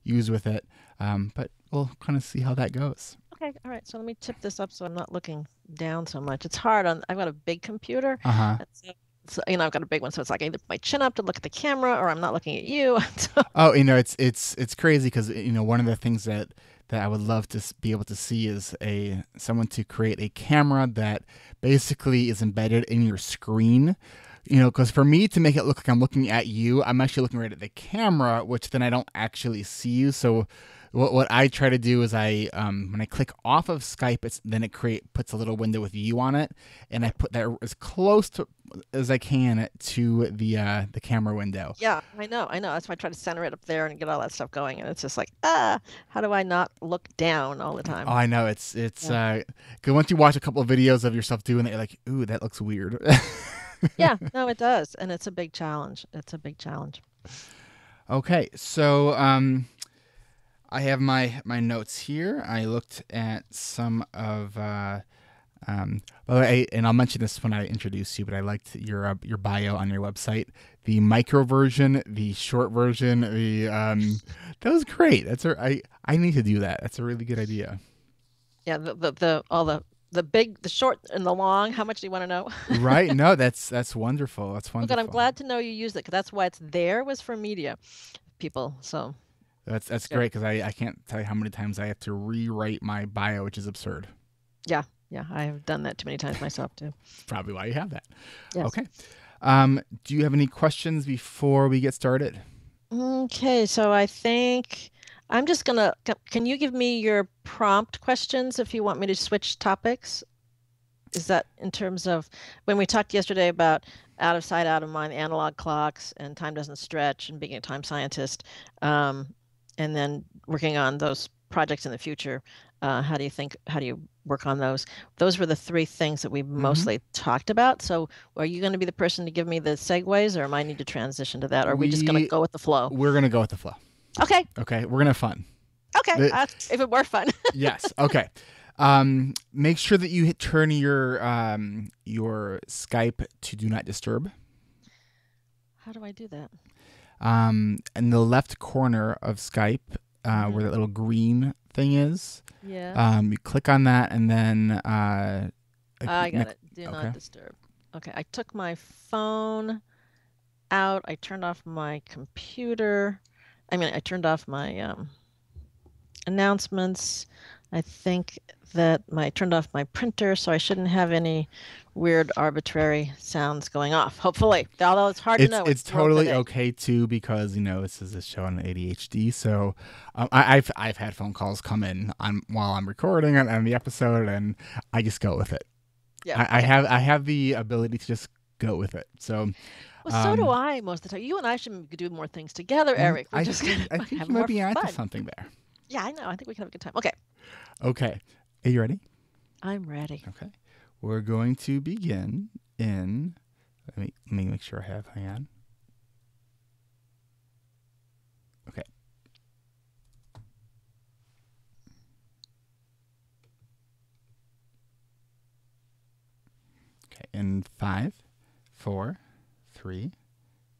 use with it. But we'll kind of see how that goes. Okay, all right. So let me tip this up so I'm not looking down so much. It's hard I've got a big computer. Uh-huh. And so, I've got a big one, so it's like I either put my chin up to look at the camera or I'm not looking at you. So, Oh, it's crazy because one of the things that I would love to be able to see is someone to create a camera that basically is embedded in your screen. Because for me to make it look like I'm looking at you, I'm actually looking right at the camera, which then I don't actually see you. So what I try to do is when I click off of Skype, then it puts a little window with you on it, and I put that as close to as I can to the camera window. yeah, I know. That's why I try to center it up there and get all that stuff going. And it's just like, how do I not look down all the time? Oh, I know it's because once you watch a couple of videos of yourself doing it, you're like, ooh, that looks weird. Yeah, no, it does, and it's a big challenge. It's a big challenge. Okay, so I have my notes here. I looked at some of. By the way, and I'll mention this when I introduce you, but I liked your bio on your website. The micro version, the short version, that was great. I need to do that. That's a really good idea. Yeah, the big, the short, and the long. How much do you want to know? Right? No, that's wonderful. That's Oh, wonderful. good. I'm glad to know you used it because that's why it's there was for media people. So That's yeah, great because I can't tell you how many times I have to rewrite my bio, which is absurd. yeah, yeah. I have done that too many times myself too. Probably why you have that. Yes. Okay. Do you have any questions before we get started? Okay, so I think I'm just gonna. Can you give me your prompt questions if you want me to switch topics? Is that in terms of when we talked yesterday about out of sight, out of mind, analog clocks, and time doesn't stretch, and being a time scientist, um, and then working on those projects in the future? How do you think? How do you work on those? Those were the three things that we Mm-hmm. mostly talked about. So, are you going to be the person to give me the segues, or am I need to transition to that? Or are we just going to go with the flow? We're gonna go with the flow. Okay, Okay, we're gonna have fun. okay. The- If it were fun. yes. Okay. Make sure that you turn your Skype to do not disturb. How do I do that? In the left corner of Skype, where that little green thing is, Yeah. you click on that, and then I got it. Do okay. not disturb. Okay, I took my phone out. I turned off my computer. I turned off my announcements. I think that I turned off my printer, so I shouldn't have any weird arbitrary sounds going off. Hopefully, although it's hard to know. It's It's the world totally today. okay too because this is a show on ADHD. So I've had phone calls come in while I'm recording on the episode, and I just go with it. Yeah. I have the ability to just go with it. So Well, so do I most of the time. You and I should do more things together, Eric. We're just gonna I think have you might more be onto fun. something there. Yeah, I know. I think we can have a good time. Okay, Okay, are you ready? I'm ready. Okay, we're going to begin in. Let me make sure I have. Hang on. Okay. Okay. In 5, 4, 3,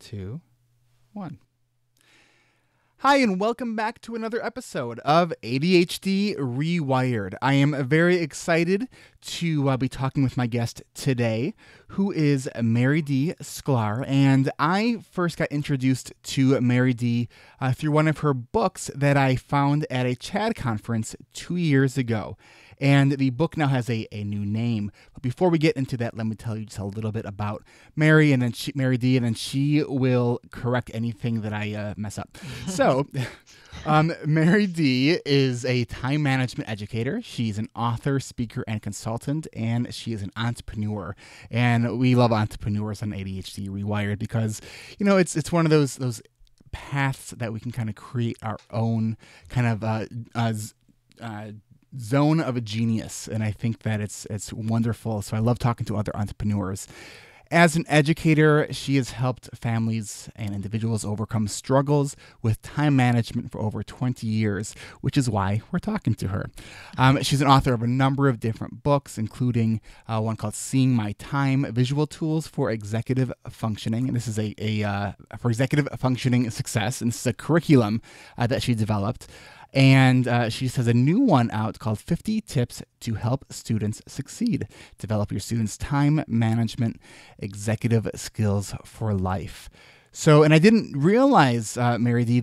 2, 1. Hi, and welcome back to another episode of ADHD reWired. I am very excited to be talking with my guest today, who is MaryDee Sklar. And I first got introduced to MaryDee through one of her books that I found at a CHAD conference 2 years ago. And the book now has a new name. But before we get into that, let me tell you just a little bit about MaryDee, and then she will correct anything that I mess up. So, MaryDee is a time management educator. She's an author, speaker, and consultant, and she is an entrepreneur. And we love entrepreneurs on ADHD reWired because, it's one of those paths that we can kind of create our own kind of zone of a genius, and I think that it's wonderful. So I love talking to other entrepreneurs. As an educator, she has helped families and individuals overcome struggles with time management for over 20 years, which is why we're talking to her. She's an author of a number of different books, including one called Seeing My Time, Visual Tools for Executive Functioning. And this is for executive functioning success. And this is a curriculum that she developed. And she has a new one out called 50 Tips to Help Students Succeed. Develop your students' time management, executive skills for life. So, and I didn't realize, MaryDee,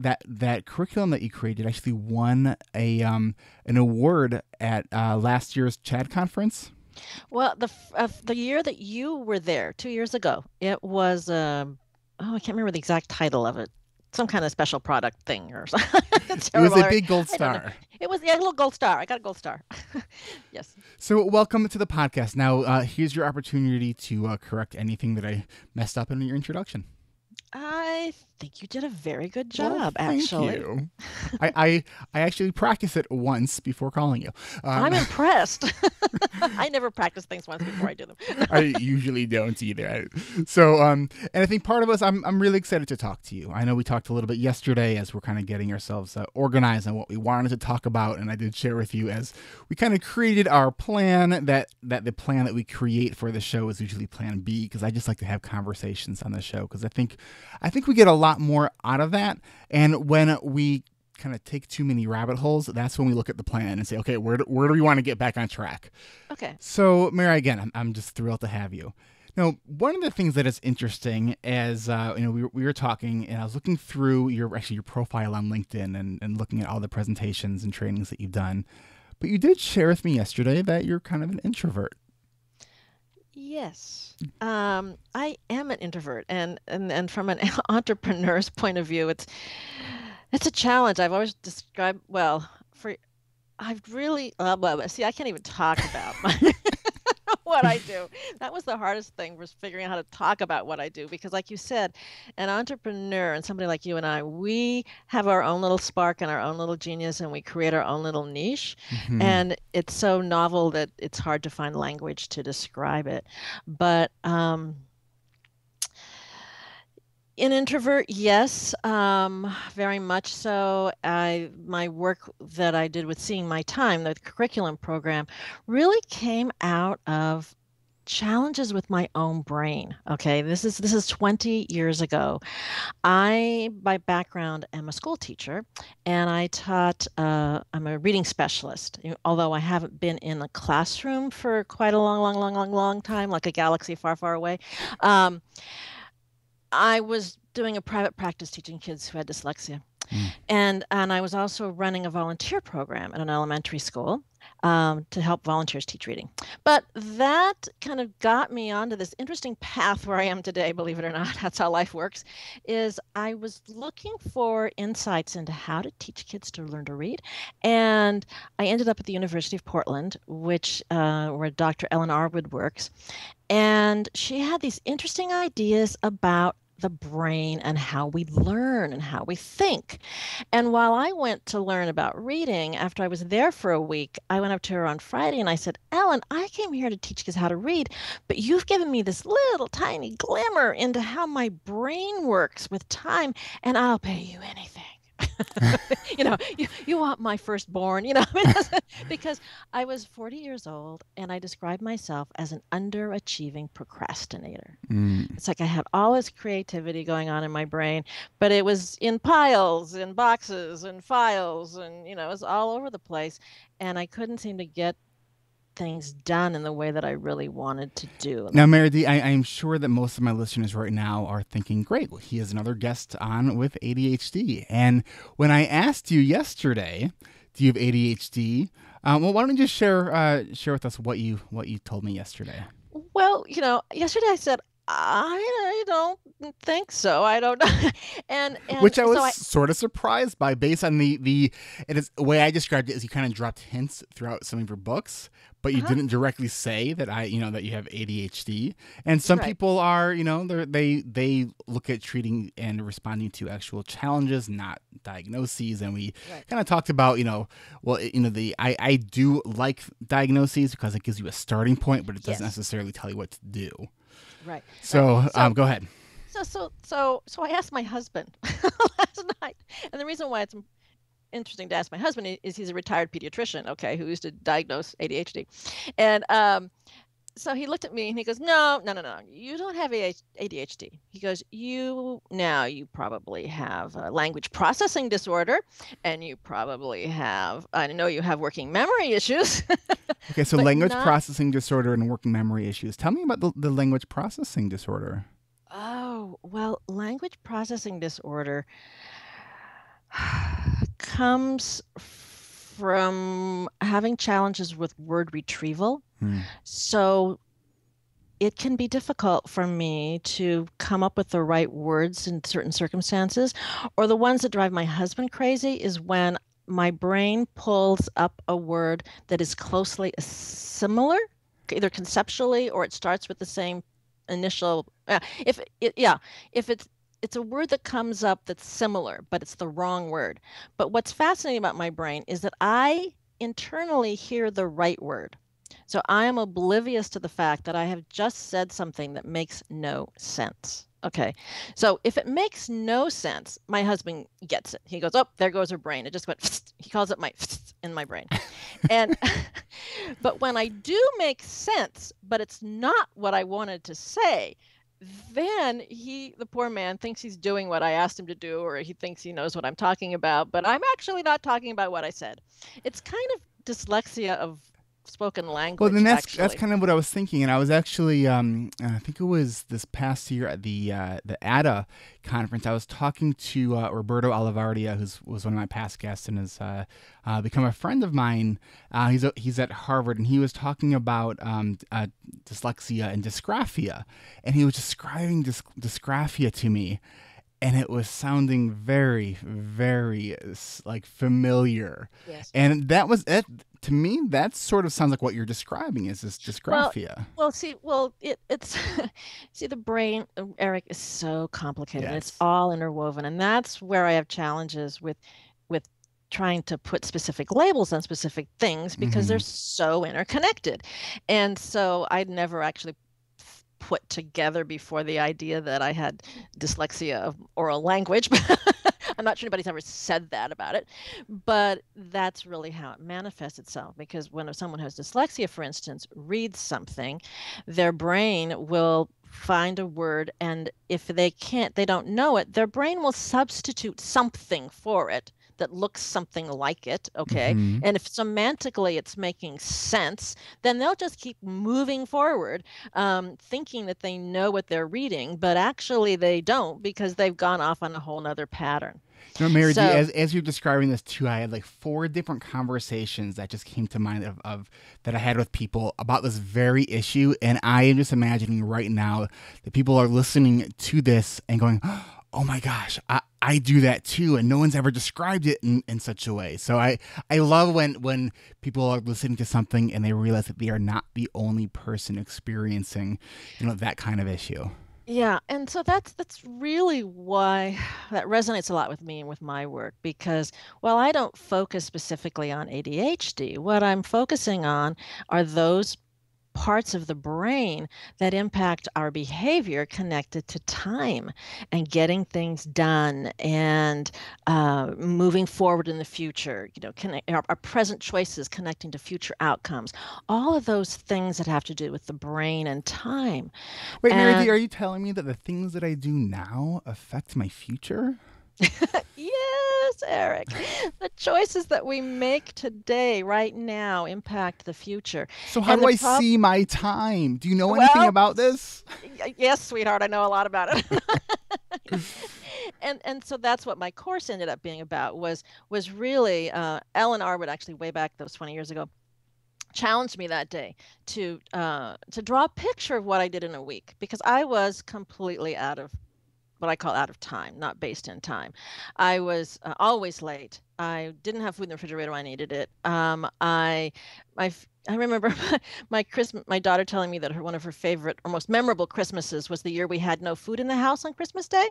that that curriculum that you created actually won an award at last year's CHAD conference. Well, the year that you were there, 2 years ago, it was I can't remember the exact title of it. Some kind of special product thing or something. It was a big gold star. It was a little gold star. I got a gold star. Yes. So welcome to the podcast. Now, here's your opportunity to correct anything that I messed up in your introduction. I think you did a very good job, well, thank actually. You. I actually practiced it once before calling you. I'm impressed. I never practice things once before I do them. I usually don't either. So, and I think part of us, I'm really excited to talk to you. I know we talked a little bit yesterday as we're kind of getting ourselves organized on what we wanted to talk about, and I did share with you as we kind of created our plan that the plan that we create for the show is usually Plan B, because I just like to have conversations on the show because I think we get a lot more out of that, and when we kind of take too many rabbit holes, that's when we look at the plan and say, okay, where do we want to get back on track? Okay. So, Mary, again, I'm just thrilled to have you. Now, one of the things that is interesting as we were talking, and I was looking through your profile on LinkedIn and looking at all the presentations and trainings that you've done, but you did share with me yesterday that you're kind of an introvert. Yes. I am an introvert, and from an entrepreneur's point of view, it's a challenge. I've always described, I've really, see, I can't even talk about what I do. That was the hardest thing, was figuring out how to talk about what I do, because like you said, an entrepreneur and somebody like you and I, we have our own little spark and our own little genius, and we create our own little niche. Mm-hmm. And it's so novel that it's hard to find language to describe it. But an introvert, yes, very much so. My work that I did with Seeing My Time, the curriculum program, really came out of challenges with my own brain. Okay, this is 20 years ago. I, by background, am a school teacher, and I taught. I'm a reading specialist. Although I haven't been in a classroom for quite a long time, like a galaxy far, far away. I was doing a private practice teaching kids who had dyslexia. And I was also running a volunteer program at an elementary school to help volunteers teach reading. But that kind of got me onto this interesting path where I am today, believe it or not. That's how life works. Is I was looking for insights into how to teach kids to learn to read. And I ended up at the University of Portland, where Dr. Ellen Arwood works. And she had these interesting ideas about the brain and how we learn and how we think. And while I went to learn about reading, after I was there for a week, I went up to her on Friday and I said, Ellen, I came here to teach kids how to read, but you've given me this little tiny glimmer into how my brain works with time, and I'll pay you anything. You want my firstborn, because I was 40 years old and I described myself as an underachieving procrastinator. It's like I had all this creativity going on in my brain, but it was in piles, in boxes, and files, and, it was all over the place. And I couldn't seem to get things done in the way that I really wanted to do. Now, MaryDee, I'm sure that most of my listeners right now are thinking, great, well, he is another guest on with ADHD. And when I asked you yesterday, do you have ADHD? Why don't you just share with us what you told me yesterday? Well, yesterday I said, I don't think so. I don't know. and Which I was sort of surprised by, based on the way I described it is you kind of dropped hints throughout some of your books, but you didn't directly say that that you have ADHD. And some people are, they look at treating and responding to actual challenges, not diagnoses. And we kind of talked about, I do like diagnoses because it gives you a starting point, but it doesn't necessarily tell you what to do. Right, right. So So go ahead. so I asked my husband last night, and the reason why it's interesting to ask my husband is he's a retired pediatrician, okay, who used to diagnose ADHD, and so he looked at me and he goes, no, no, no, no, you don't have ADHD. He goes, you probably have a language processing disorder, and you probably have, I know you have working memory issues, Okay, so but language not, processing disorder and working memory issues. Tell me about the language processing disorder. oh, well, language processing disorder comes from having challenges with word retrieval. Hmm. So it can be difficult for me to come up with the right words in certain circumstances. Or the ones that drive my husband crazy is when my brain pulls up a word that is closely similar, either conceptually or it starts with the same initial. If it's a word that comes up that's similar, but it's the wrong word. But what's fascinating about my brain is that I internally hear the right word. So I am oblivious to the fact that I have just said something that makes no sense. Okay. So if it makes no sense, my husband gets it. He goes, oh, there goes her brain. It just went, he calls it my in my brain. And, but when I do make sense, but it's not what I wanted to say, then the poor man, thinks he's doing what I asked him to do, or he thinks he knows what I'm talking about, but I'm actually not talking about what I said. It's kind of dyslexia of spoken Well, then language, that's actually. kind of what I was thinking, and I was actually I think it was this past year at the ADA conference. I was talking to Roberto Olivardia, who was one of my past guests and has become a friend of mine. He's at Harvard, and he was talking about dyslexia and dysgraphia, and he was describing dysgraphia to me. And it was sounding very, very like familiar, Yes. and that was it. To me, that sort of sounds like what you're describing is this Well, dysgraphia. it's see, the brain, Eric, is so complicated. It's Yes. all interwoven, and that's where I have challenges with trying to put specific labels on specific things because they're Mm-hmm. so interconnected. And so I'd never actually put together before the idea that I had dyslexia of oral language. I'm not sure anybody's ever said that about it, but that's really how it manifests itself. Because when someone has dyslexia, for instance, reads something, their brain will find a word, and if they don't know it, their brain will substitute something for it that looks something like it, okay? Mm-hmm. And if semantically it's making sense, then they'll just keep moving forward, thinking that they know what they're reading, but actually they don't because they've gone off on a whole nother pattern. You know, MaryDee, So, as you're describing this too, I had like four different conversations that just came to mind of that I had with people about this very issue, and I am just imagining right now that people are listening to this and going, "Oh my gosh, I do that too," and no one's ever described it in such a way. So I love when people are listening to something and they realize that they are not the only person experiencing, that kind of issue. yeah, and so that's really why that resonates a lot with me and with my work because while I don't focus specifically on ADHD, what I'm focusing on are those parts of the brain that impact our behavior connected to time and getting things done and moving forward in the future, our present choices connecting to future outcomes, all of those things that have to do with the brain and time. Wait, MaryDee, are And you telling me that the things that I do now affect my future? yes, Eric, the choices that we make today, right now, impact the future. So how And do the I problem, see my time? Do you know anything well, about this? yes, sweetheart, I know a lot about it. And so that's what my course ended up being about was really Ellen Arwood, actually way back, that was 20 years ago, challenged me that day to draw a picture of what I did in a week because I was completely out of what I call out of time, not based in time. I was always late, I didn't have food in the refrigerator when I needed it. I remember my daughter telling me that one of her favorite or most memorable Christmases was the year we had no food in the house on Christmas Day,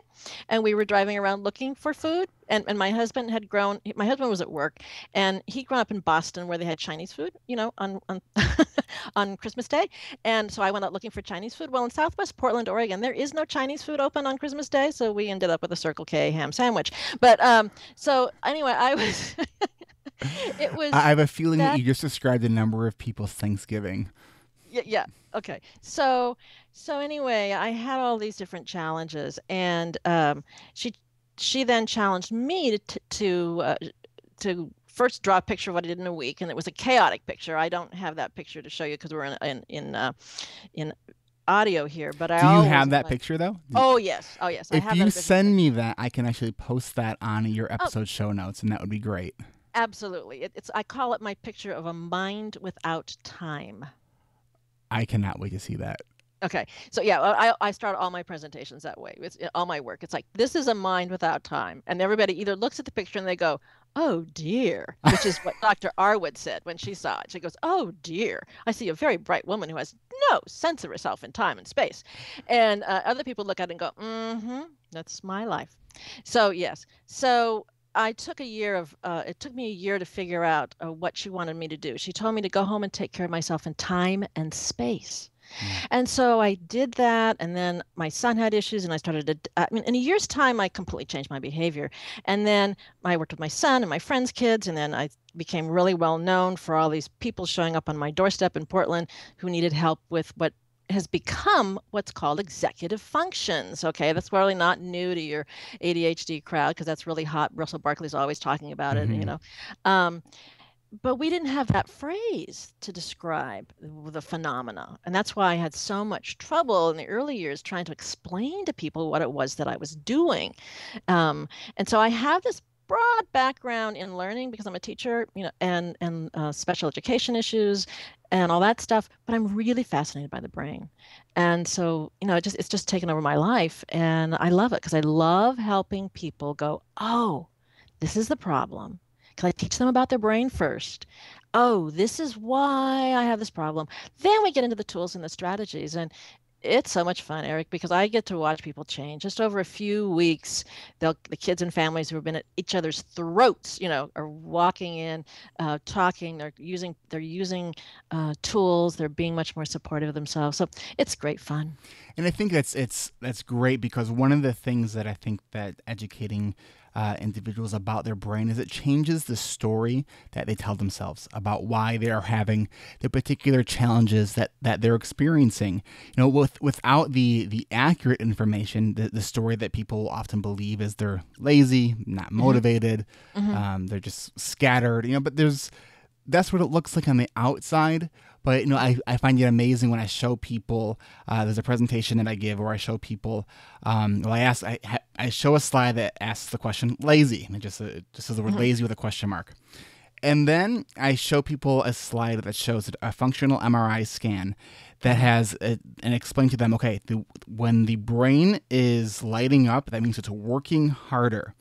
and we were driving around looking for food. And my husband was at work, and he'd grown up in Boston where they had Chinese food, on on Christmas Day. And so I went out looking for Chinese food. Well, in Southwest Portland, Oregon, there is no Chinese food open on Christmas Day, so we ended up with a Circle K ham sandwich. But so anyway, I was it was I have a feeling that that you just described a number of people's Thanksgiving. yeah. Okay. So anyway, I had all these different challenges, and she she then challenged me to first draw a picture of what I did in a week, and it was a chaotic picture. I don't have that picture to show you because we're in audio here, but I Do you always have that like, picture though? oh yes, I If have you that send me that, I can actually post that on your Oh, episode show notes, and that would be great. absolutely. It's I call it my picture of a mind without time. I cannot wait to see that. Okay. So yeah, well, I start all my presentations that way. It's all my work. It's like this is a mind without time, and everybody either looks at the picture and they go, "Oh dear," which is what Dr. Arwood said when she saw it. She goes, "Oh dear, I see a very bright woman who has no sense of herself in time and space," and other people look at it and go, "Mm-hmm, that's my life." So yes, so. I took a year of, it took me a year to figure out what she wanted me to do. She told me to go home and take care of myself in time and space. Mm. And so I did that, and then my son had issues, and I started to, I mean, in a year's time, I completely changed my behavior. And then I worked with my son and my friends' kids, and then I became really well known for all these people showing up on my doorstep in Portland who needed help with what has become what's called executive functions. Okay, that's really not new to your ADHD crowd because that's really hot. Russell Barkley's always talking about it, Hmm. Um, but we didn't have that phrase to describe the phenomena. And that's why I had so much trouble in the early years trying to explain to people what it was that I was doing. And so I have this broad background in learning because I'm a teacher, and special education issues and all that stuff. But I'm really fascinated by the brain, and so it's just taken over my life, and I love it because I love helping people go, oh, this is the problem. Can I teach them about their brain first? Oh, this is why I have this problem. Then we get into the tools and the strategies. And it's so much fun, Eric, because I get to watch people change. Just over a few weeks, the kids and families who have been at each other's throats, are walking in, talking. They're using tools. They're being much more supportive of themselves. So it's great fun. And I think that's great because one of the things that I think that educating individuals about their brain is it changes the story that they tell themselves about why they are having the particular challenges that they're experiencing. Without the accurate information, the story that people often believe is they're lazy, not motivated, they're just scattered. But that's what it looks like on the outside. But I find it amazing when I show people. There's a presentation that I give where I show people. I show a slide that asks the question "lazy," and it just says the word "lazy" with a question mark. And then I show people a slide that shows a functional MRI scan that has and explain to them, okay, when the brain is lighting up, that means it's working harder.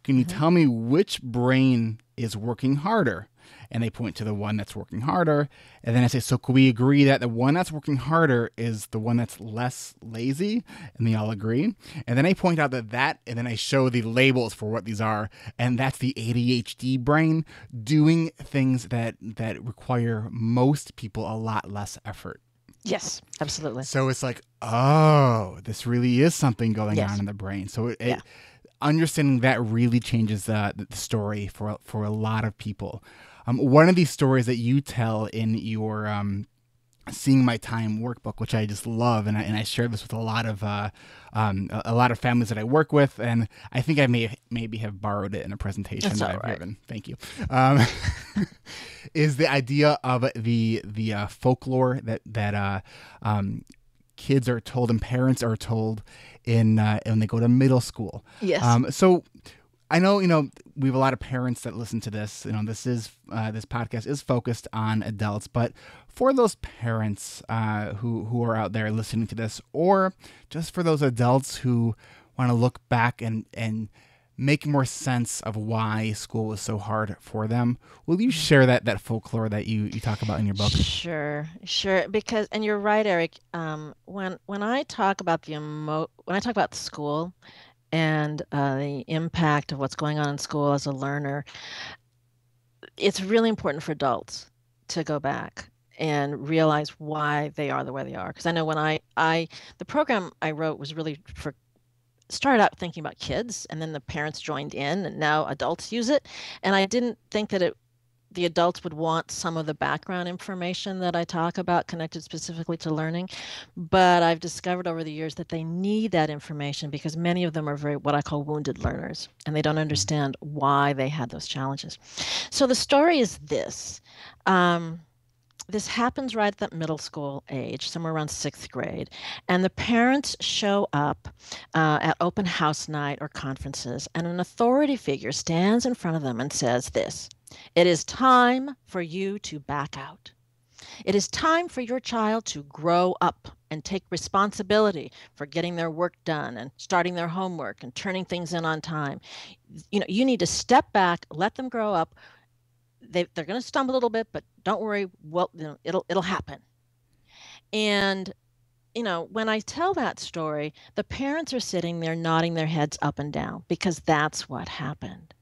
Can you tell me which brain is working harder? And they point to the one that's working harder. And then I say, so could we agree that the one that's working harder is the one that's less lazy? And they all agree. And then I point out and then I show the labels for what these are. And that's the ADHD brain doing things that require most people a lot less effort. Yes, absolutely. So it's like, oh, this really is something going Yes. on in the brain. So Yeah. understanding that really changes the story for a lot of people. One of these stories that you tell in your Seeing My Time workbook, which I just love, and I share this with a lot of families that I work with, and I think I maybe have borrowed it in a presentation That's that all I've right. given. Thank you. Is the idea of the folklore that kids are told and parents are told when they go to middle school. Yes. So I know, we have a lot of parents that listen to this. This podcast is focused on adults, but for those parents who are out there listening to this, or just for those adults who want to look back and make more sense of why school was so hard for them. Will you share that folklore that you talk about in your book? Sure, sure. Because, and you're right, Eric. When I talk about when I talk about school and the impact of what's going on in school as a learner, it's really important for adults to go back and realize why they are the way they are. Because I know when the program I wrote was really for started out thinking about kids, and then the parents joined in, and now adults use it. And I didn't think that the adults would want some of the background information that I talk about connected specifically to learning. But I've discovered over the years that they need that information because many of them are very what I call wounded learners, and they don't understand why they had those challenges. So the story is this. This happens right at that middle school age, somewhere around sixth grade. And the parents show up at open house night or conferences, and an authority figure stands in front of them and says this: "It is time for you to back out. It is time for your child to grow up and take responsibility for getting their work done and starting their homework and turning things in on time. You need to step back, let them grow up. They're going to stumble a little bit, but don't worry. Well, it'll happen." And when I tell that story, the parents are sitting there nodding their heads up and down because that's what happened.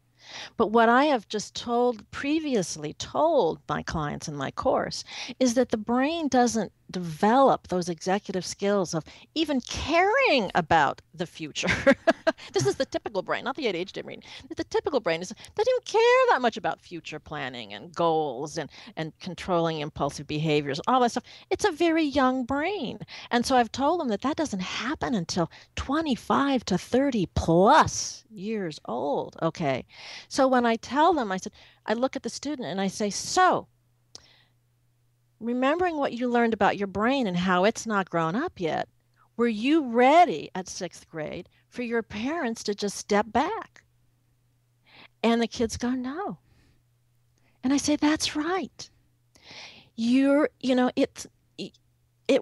But what I have just previously told my clients in my course is that the brain doesn't develop those executive skills of even caring about the future. This is the typical brain, not the ADHD brain. The typical brain doesn't even care that much about future planning and goals and controlling impulsive behaviors, all that stuff. It's a very young brain. And so I've told them that doesn't happen until 25 to 30 plus years old. Okay. So when I tell them, I look at the student and I say, so remembering what you learned about your brain and how it's not grown up yet, were you ready at sixth grade for your parents to just step back? And the kids go, no. And I say, that's right. It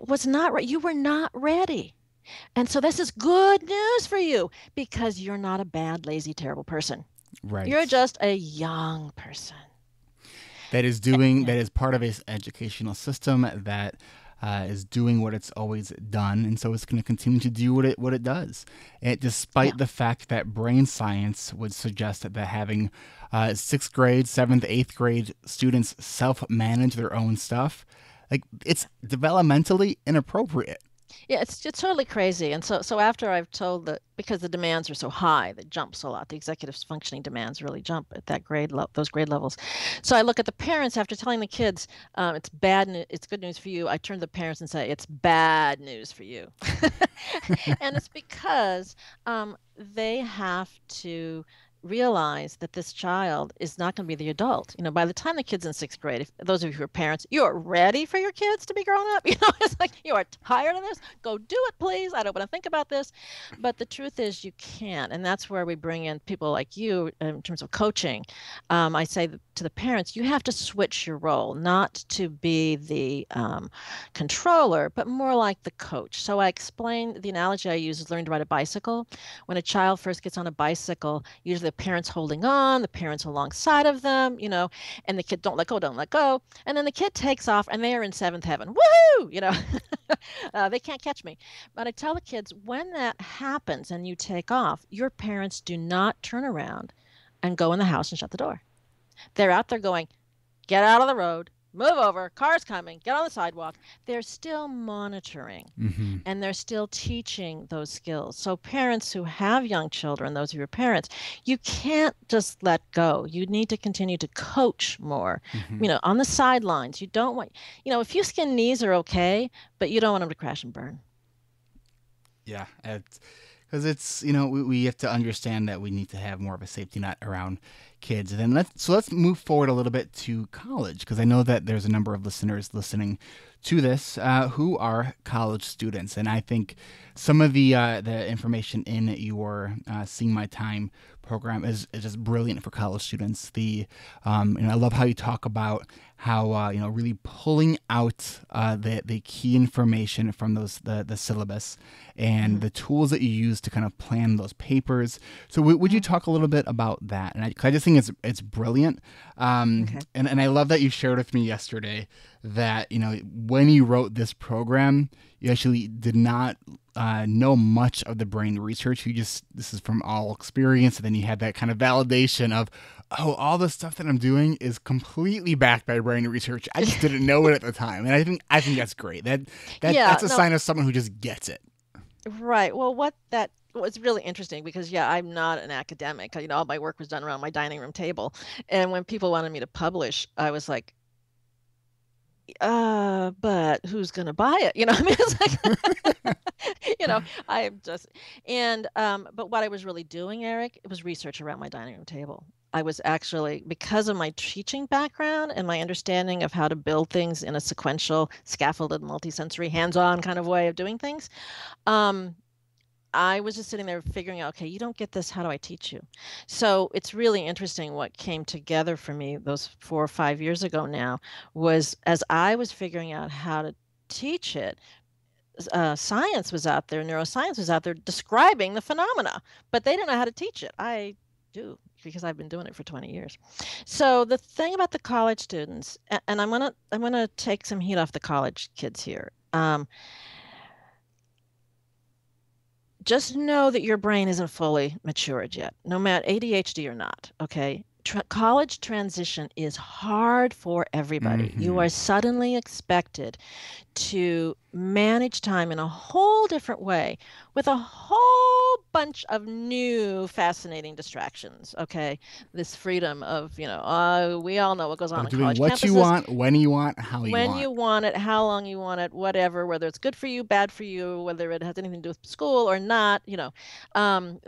was not right. You were not ready. And so this is good news for you because you're not a bad, lazy, terrible person. Right. You're just a young person. That is part of his educational system that is doing what it's always done, and so it's going to continue to do what it does. And despite the fact that brain science would suggest that having sixth grade, seventh, eighth grade students self-manage their own stuff, like, it's developmentally inappropriate. Yeah, it's totally crazy. And so after I've told that, because the demands are so high, that jumps a lot. The executive functioning demands really jump at those grade levels. So I look at the parents after telling the kids, it's good news for you. I turn to the parents and say, it's bad news for you. And it's because they have to realize that this child is not going to be the adult. By the time the kid's in sixth grade, if those of you who are parents, you're ready for your kids to be grown up. It's like, you are tired of this. Go do it, please. I don't want to think about this. But the truth is you can't. And that's where we bring in people like you in terms of coaching. I say to the parents, you have to switch your role, not to be the controller, but more like the coach. So I explain, the analogy I use is learn to ride a bicycle. When a child first gets on a bicycle, usually the parents holding on, the parents alongside of them, and the kid don't let go. And then the kid takes off and they are in seventh heaven. Woohoo! They can't catch me. But I tell the kids, when that happens and you take off, your parents do not turn around and go in the house and shut the door. They're out there going, get out of the road, move over, car's coming, get on the sidewalk. They're still monitoring, and they're still teaching those skills. So parents who have young children, those who are parents, you can't just let go. You need to continue to coach more, on the sidelines. You don't want, a few skinned knees are okay, but you don't want them to crash and burn. Yeah, because it's, we have to understand that we need to have more of a safety net around kids. And then let's move forward a little bit to college, because I know that there's a number of listeners listening to this who are college students. And I think some of the information in your Seeing My Time program is just brilliant for college students. And I love how you talk about how really pulling out the key information from the syllabus and the tools that you use to kind of plan those papers. So would you talk a little bit about that? And I just think it's brilliant. Okay. And I love that you shared with me yesterday that when you wrote this program, you actually did not know much of the brain research. This is from all experience, and then you had that kind of validation of, oh, all the stuff that I'm doing is completely backed by brain research. I just didn't know it at the time, and I think that's great. That's a sign of someone who just gets it. Right. Well, was really interesting because I'm not an academic. All my work was done around my dining room table, and when people wanted me to publish, I was like, but who's gonna buy it? I mean, it's like, I'm just, but what I was really doing, Eric, it was research around my dining room table. I was actually, because of my teaching background and my understanding of how to build things in a sequential, scaffolded, multisensory, hands-on kind of way of doing things, I was just sitting there figuring out, okay, you don't get this, how do I teach you? So it's really interesting what came together for me those 4 or 5 years ago now was as I was figuring out how to teach it, science was out there, neuroscience was out there describing the phenomena, but they didn't know how to teach it. I do because I've been doing it for 20 years. So the thing about the college students, and I'm gonna take some heat off the college kids here. Just know that your brain isn't fully matured yet, no matter ADHD or not, okay? College transition is hard for everybody. You are suddenly expected to manage time in a whole different way with a whole bunch of new fascinating distractions, okay? This freedom of, we all know what goes on on doing college what campuses. You want, when you want, how you want. When you want it, how long you want it, whatever, whether it's good for you, bad for you, whether it has anything to do with school or not,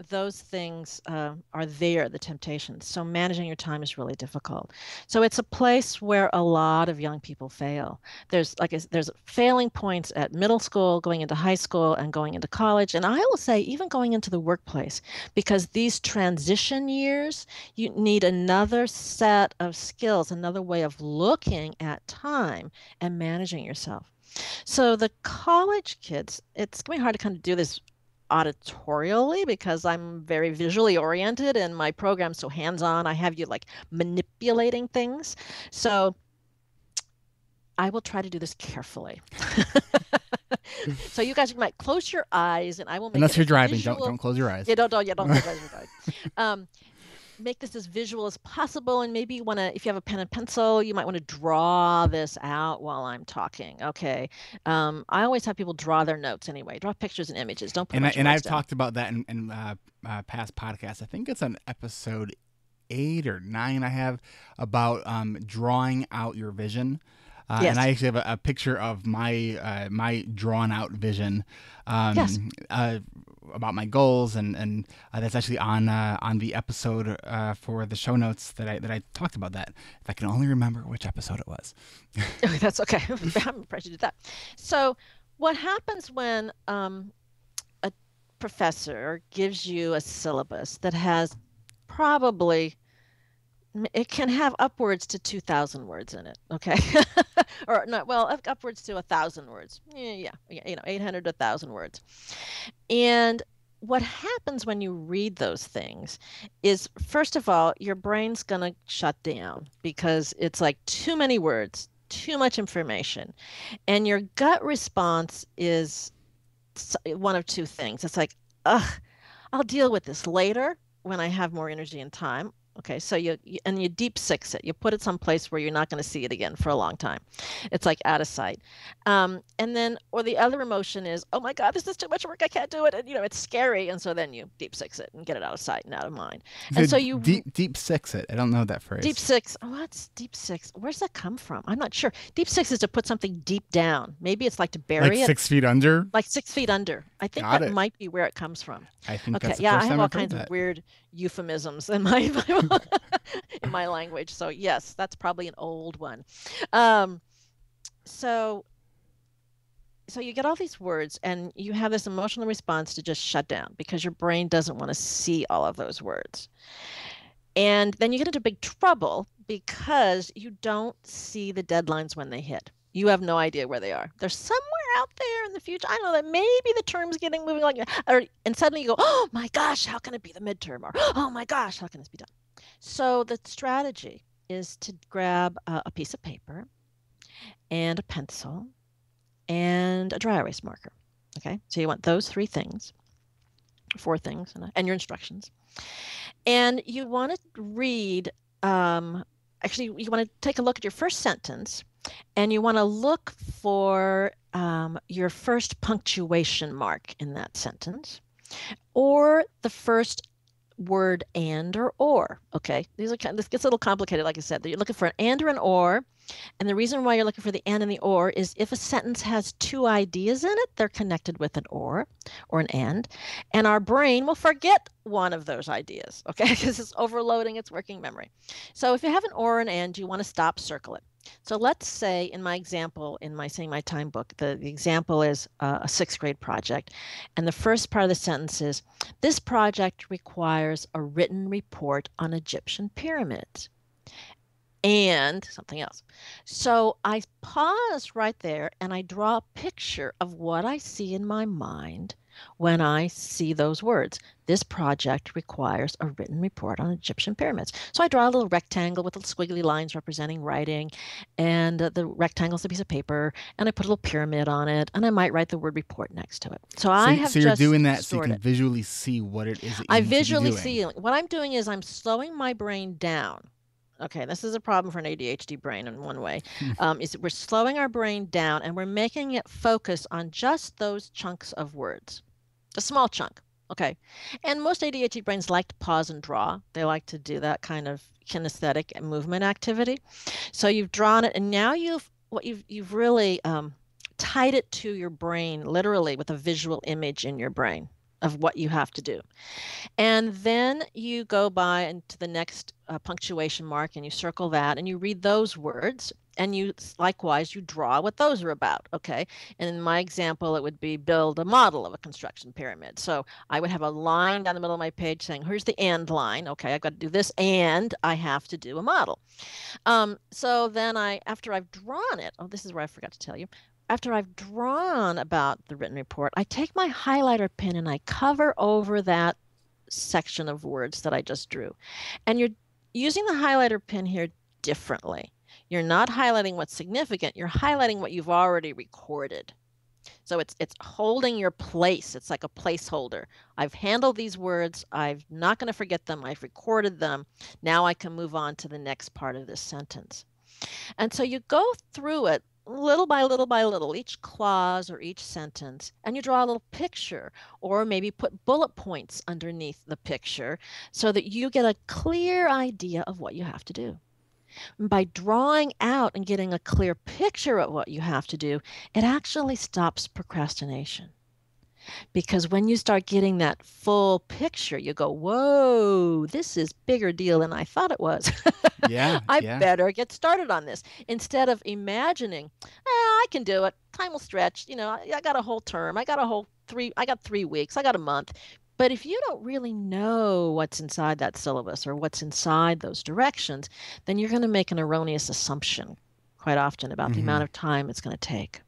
those things are there, the temptations. So managing your time is really difficult. So it's a place where a lot of young people fail. There's failing points at middle school, going into high school, and going into college. And I will say even going into the workplace, because these transition years, you need another set of skills, another way of looking at time and managing yourself. So the college kids, it's going to be hard to kind of do this auditorially because I'm very visually oriented and my program's so hands-on. I have you like manipulating things. So I will try to do this carefully. So you guys might close your eyes and I will make Unless it you're driving, visual. don't close your eyes. Yeah, don't close your eyes. Make this as visual as possible, and maybe you want to, if you have a pen and pencil, you might want to draw this out while I'm talking. Okay. I always have people draw their notes anyway. Draw pictures and images. Don't put And I've down. talked about that in past podcasts. I think it's on episode 8 or 9 I have about drawing out your vision. Yes. And I actually have a picture of my drawn out vision. Yes. About my goals, and that's actually on the episode for the show notes that I talked about that. If I can only remember which episode it was. Okay, that's okay. I'm impressed you did that. So what happens when a professor gives you a syllabus that has probably, it can have upwards to 2,000 words in it, okay? Or not, well, upwards to 1,000 words. Yeah, 800 to 1,000 words. And what happens when you read those things is, first of all, your brain's going to shut down because it's like too many words, too much information. And your gut response is one of two things. It's like, ugh, I'll deal with this later when I have more energy and time. Okay, so you deep six it. You put it someplace where you're not going to see it again for a long time. It's like out of sight. And then, or the other emotion is, oh my God, this is too much work. I can't do it. And it's scary. And so then you deep six it and get it out of sight and out of mind. And so you deep six it. I don't know that phrase. Deep six. What's deep six? Where's that come from? I'm not sure. Deep six is to put something deep down. Maybe it's like to bury it. 6 feet under. Like 6 feet under. I think that might be where it comes from. I think okay. That's the Yeah, first I have time all I've heard kinds that. of weird euphemisms in my in my language. So yes, that's probably an old one. So so you get all these words and you have this emotional response to just shut down because your brain doesn't want to see all of those words. And then you get into big trouble because you don't see the deadlines when they hit. You have no idea where they are. They're somewhere out there in the future. I know that maybe the term's getting moving like, and suddenly you go, oh my gosh, how can it be the midterm? Or, oh my gosh, how can this be done? So the strategy is to grab a piece of paper and a pencil and a dry erase marker. Okay, so you want those 4 things, and your instructions. And you want to read, actually, you want to take a look at your first sentence, and you want to look for your first punctuation mark in that sentence, or the first word and or. Okay, this gets a little complicated, like I said. You're looking for an and or an or. And the reason why you're looking for the and the or is if a sentence has 2 ideas in it, they're connected with an or an and our brain will forget one of those ideas, okay, because it's overloading its working memory. So if you have an or an and, you want to stop, circle it. So let's say in my example, in my Saying My Time book, the example is a 6th grade project. And the first part of the sentence is, this project requires a written report on Egyptian pyramids. And something else. So I pause right there and I draw a picture of what I see in my mind when I see those words. This project requires a written report on Egyptian pyramids. So I draw a little rectangle with little squiggly lines representing writing, and the rectangle is a piece of paper, and I put a little pyramid on it, and I might write the word report next to it. So I have you're just doing that so you can it. visually see what it is that you I need to be visually doing. see what I'm doing is I'm slowing my brain down. Okay, this is a problem for an ADHD brain in one way, is we're slowing our brain down and we're making it focus on just those chunks of words, a small chunk, okay? And most ADHD brains like to pause and draw. They like to do that kind of kinesthetic movement activity. So you've drawn it, and now you've really tied it to your brain, literally with a visual image in your brain of what you have to do. And then you go by into the next punctuation mark and you circle that and you read those words and you likewise you draw what those are about. Okay, and in my example it would be build a model of a construction pyramid. So I would have a line down the middle of my page saying here's the and line. Okay, I've got to do this and I have to do a model. So then after I've drawn it, oh, this is where I forgot to tell you. After I've drawn about the written report, I take my highlighter pen and I cover over that section of words that I just drew. And you're using the highlighter pen here differently. You're not highlighting what's significant, you're highlighting what you've already recorded. So it's holding your place. It's like a placeholder. I've handled these words. I'm not going to forget them. I've recorded them. Now I can move on to the next part of this sentence. And so you go through it little by little by little, each clause or each sentence, and you draw a little picture or maybe put bullet points underneath the picture so that you get a clear idea of what you have to do. And by drawing out and getting a clear picture of what you have to do, it actually stops procrastination. Because when you start getting that full picture, you go, whoa, this is bigger deal than I thought it was. Yeah. I better get started on this. Instead of imagining, I can do it. Time will stretch. I got a whole term. I got 3 weeks. I got a month. But if you don't really know what's inside that syllabus or what's inside those directions, then you're going to make an erroneous assumption quite often about the amount of time it's going to take.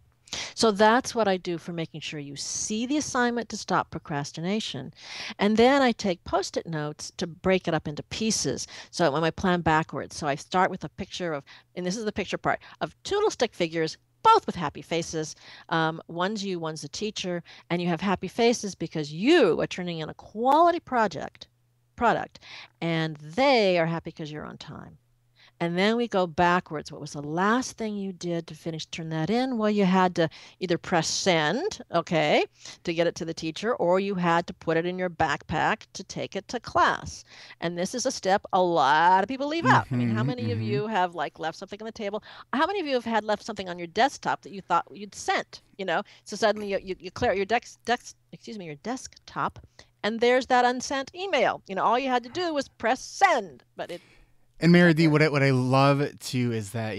So that's what I do for making sure you see the assignment to stop procrastination. And then I take Post-it notes to break it up into pieces. So when I plan backwards, so I start with a picture of, and this is the picture part, of 2 little stick figures, both with happy faces. One's you, one's the teacher. And you have happy faces because you are turning in a quality product, and they are happy because you're on time. And then we go backwards. What was the last thing you did to turn that in? Well, you had to either press send, okay, to get it to the teacher, or you had to put it in your backpack to take it to class. And this is a step a lot of people leave out. I mean, how many of you have left something on the table? How many of you have left something on your desktop that you thought you'd sent? So suddenly you clear out your your desktop, and there's that unsent email. All you had to do was press send, but it. And MaryDee, what I love too is that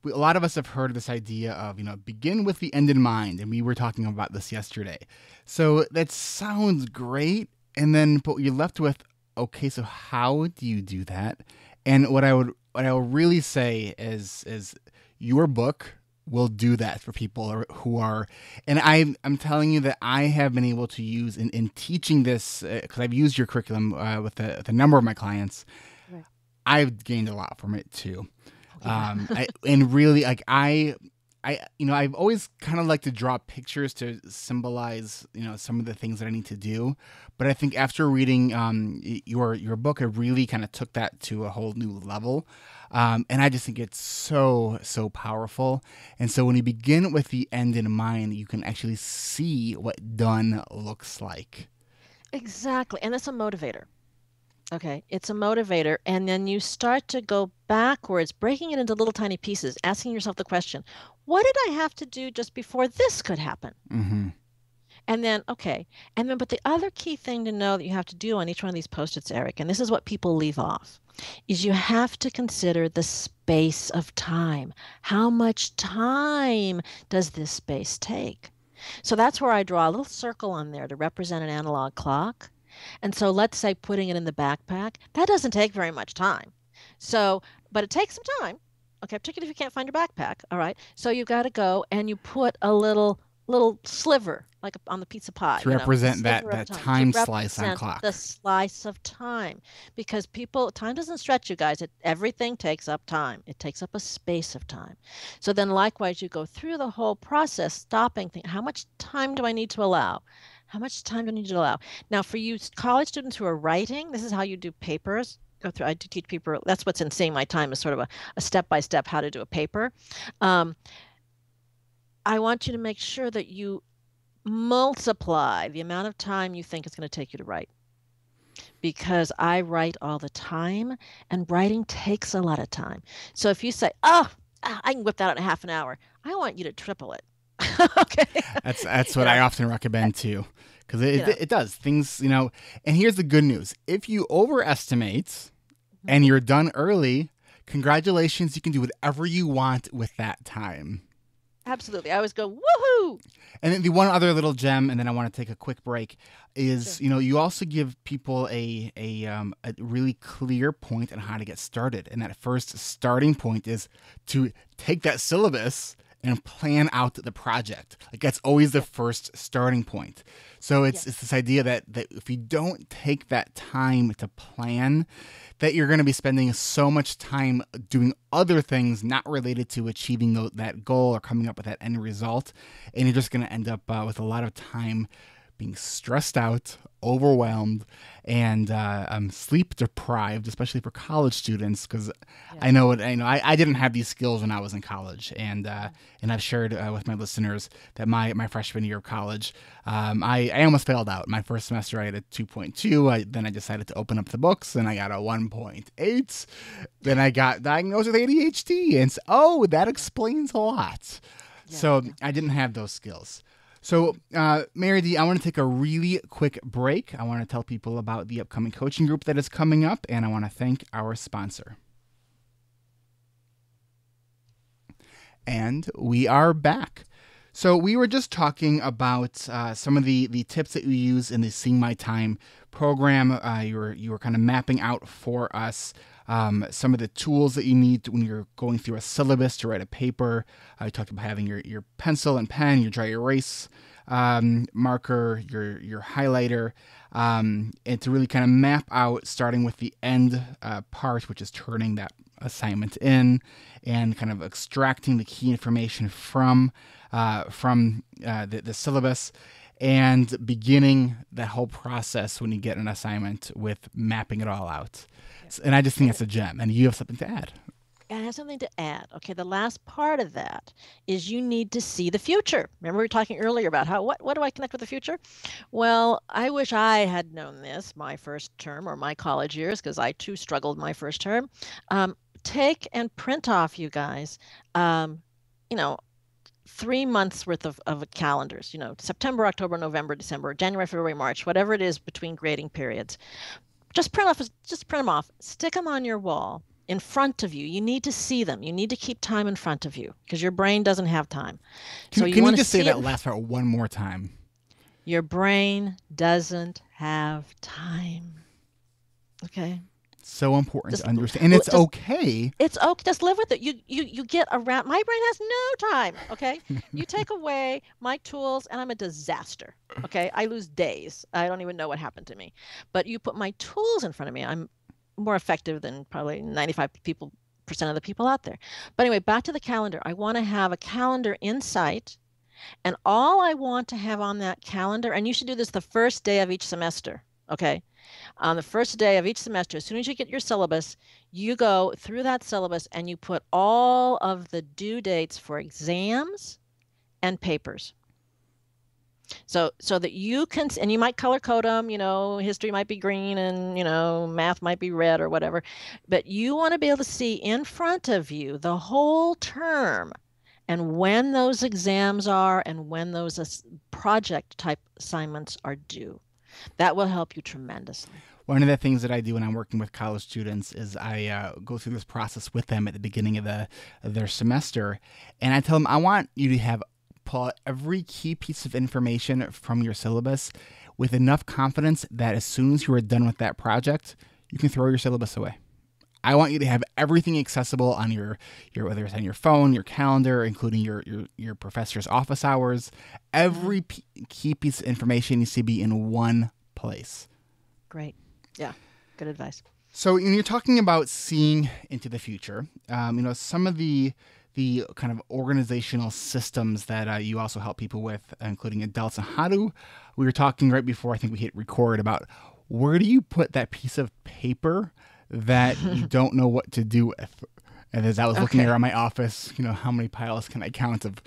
a lot of us have heard this idea of, begin with the end in mind. And we were talking about this yesterday. So that sounds great. And then, but you're left with, okay, so how do you do that? And what I will really say is your book will do that for people who are, and I'm telling you that I have been able to use in teaching this, because I've used your curriculum with a number of my clients. Right. I've gained a lot from it too. Yeah. And really, like I've always kind of liked to draw pictures to symbolize, some of the things that I need to do. But I think after reading your book, I really kind of took that to a whole new level. And I just think it's so powerful. And so when you begin with the end in mind, you can actually see what done looks like. Exactly. And that's a motivator. Okay, it's a motivator. And then you start to go backwards, breaking it into little tiny pieces, asking yourself the question, what did I have to do just before this could happen? Mm-hmm. And then, okay. And then, but the other key thing to know that you have to do on each one of these post-its, Eric, and this is what people leave off, is you have to consider the space of time. How much time does this space take? So that's where I draw a little circle on there to represent an analog clock. And so let's say putting it in the backpack, that doesn't take very much time. So, but it takes some time. Okay, particularly if you can't find your backpack. All right. So you got to go and you put a little sliver, like on the pizza pie, To represent that time slice on clock. The slice of time, because time doesn't stretch, you guys. Everything takes up time. It takes up a space of time. So then likewise, you go through the whole process, stopping, thinking, how much time do I need to allow? How much time do I need to allow? Now, for you college students who are writing, this is how you do papers. Go through. I do teach people. That's what's in Saving My Time, is sort of a step-by-step how to do a paper. I want you to make sure that you multiply the amount of time you think it's going to take you to write. Because I write all the time, and writing takes a lot of time. So if you say, oh, I can whip that out in half an hour, I want you to triple it. Okay. That's what I often recommend too, because it does things, and here's the good news. If you overestimate and you're done early, congratulations, you can do whatever you want with that time. Absolutely. I always go, woohoo! And then the one other little gem, and then I want to take a quick break, is, Sure. you also give people a really clear point on how to get started. And that first starting point is to take that syllabus and plan out the project. Like that's always the first starting point. So it's this idea that if you don't take that time to plan, that you're going to be spending so much time doing other things not related to achieving that goal or coming up with that end result. And you're just going to end up with a lot of time being stressed out, overwhelmed, and sleep deprived, especially for college students. Because I know I didn't have these skills when I was in college, and I've shared with my listeners that my freshman year of college, I almost failed out. My first semester I had a 2.2. Then I decided to open up the books, and I got a 1.8. Then I got diagnosed with ADHD, and that explains a lot. So I didn't have those skills. So, MaryDee, I want to take a really quick break. I want to tell people about the upcoming coaching group that is coming up, and I want to thank our sponsor. And we are back. So we were just talking about some of the tips that you use in the Seeing My Time program. You were kind of mapping out for us some of the tools that you need when you're going through a syllabus to write a paper. You talked about having your pencil and pen, your dry erase marker, your highlighter, and to really kind of map out, starting with the end part, which is turning that assignment in and kind of extracting the key information from the syllabus, and beginning that whole process when you get an assignment with mapping it all out. And I just think that's a gem. And you have something to add. I have something to add. Okay, the last part of that is you need to see the future. Remember we were talking earlier about what do I connect with the future? Well, I wish I had known this my first term or my college years, because I too struggled my first term. Take and print off, you guys, 3 months worth of calendars, September, October, November, December, January, February, March, whatever it is between grading periods. Just print them off, stick them on your wall in front of you. You need to see them. You need to keep time in front of you because your brain doesn't have time. Can you just say that last part one more time? Your brain doesn't have time. Okay. So important to understand. And it's okay. It's okay. Just live with it. You get around. My brain has no time. Okay. You take away my tools and I'm a disaster. Okay. I lose days. I don't even know what happened to me. But you put my tools in front of me, I'm more effective than probably 95% of the people out there. But anyway, back to the calendar. I want to have a calendar in sight. And all I want to have on that calendar, and you should do this the first day of each semester. Okay. On the first day of each semester, as soon as you get your syllabus, you go through that syllabus and you put all of the due dates for exams and papers. So that you can, and you might color code them, history might be green and, math might be red or whatever, but you want to be able to see in front of you the whole term and when those exams are and when those project type assignments are due. That will help you tremendously. One of the things that I do when I'm working with college students is I go through this process with them at the beginning of their semester, and I tell them I want you to pull out every key piece of information from your syllabus with enough confidence that as soon as you are done with that project, you can throw your syllabus away. I want you to have everything accessible on your whether it's on your phone, your calendar, including your professor's office hours. Every key piece of information needs to be in one place. Great. Yeah. Good advice. So when you're talking about seeing into the future, some of the kind of organizational systems that you also help people with, including adults, and we were talking right before I think we hit record about where do you put that piece of paper that you don't know what to do with. And as I was looking around my office, how many piles can I count of,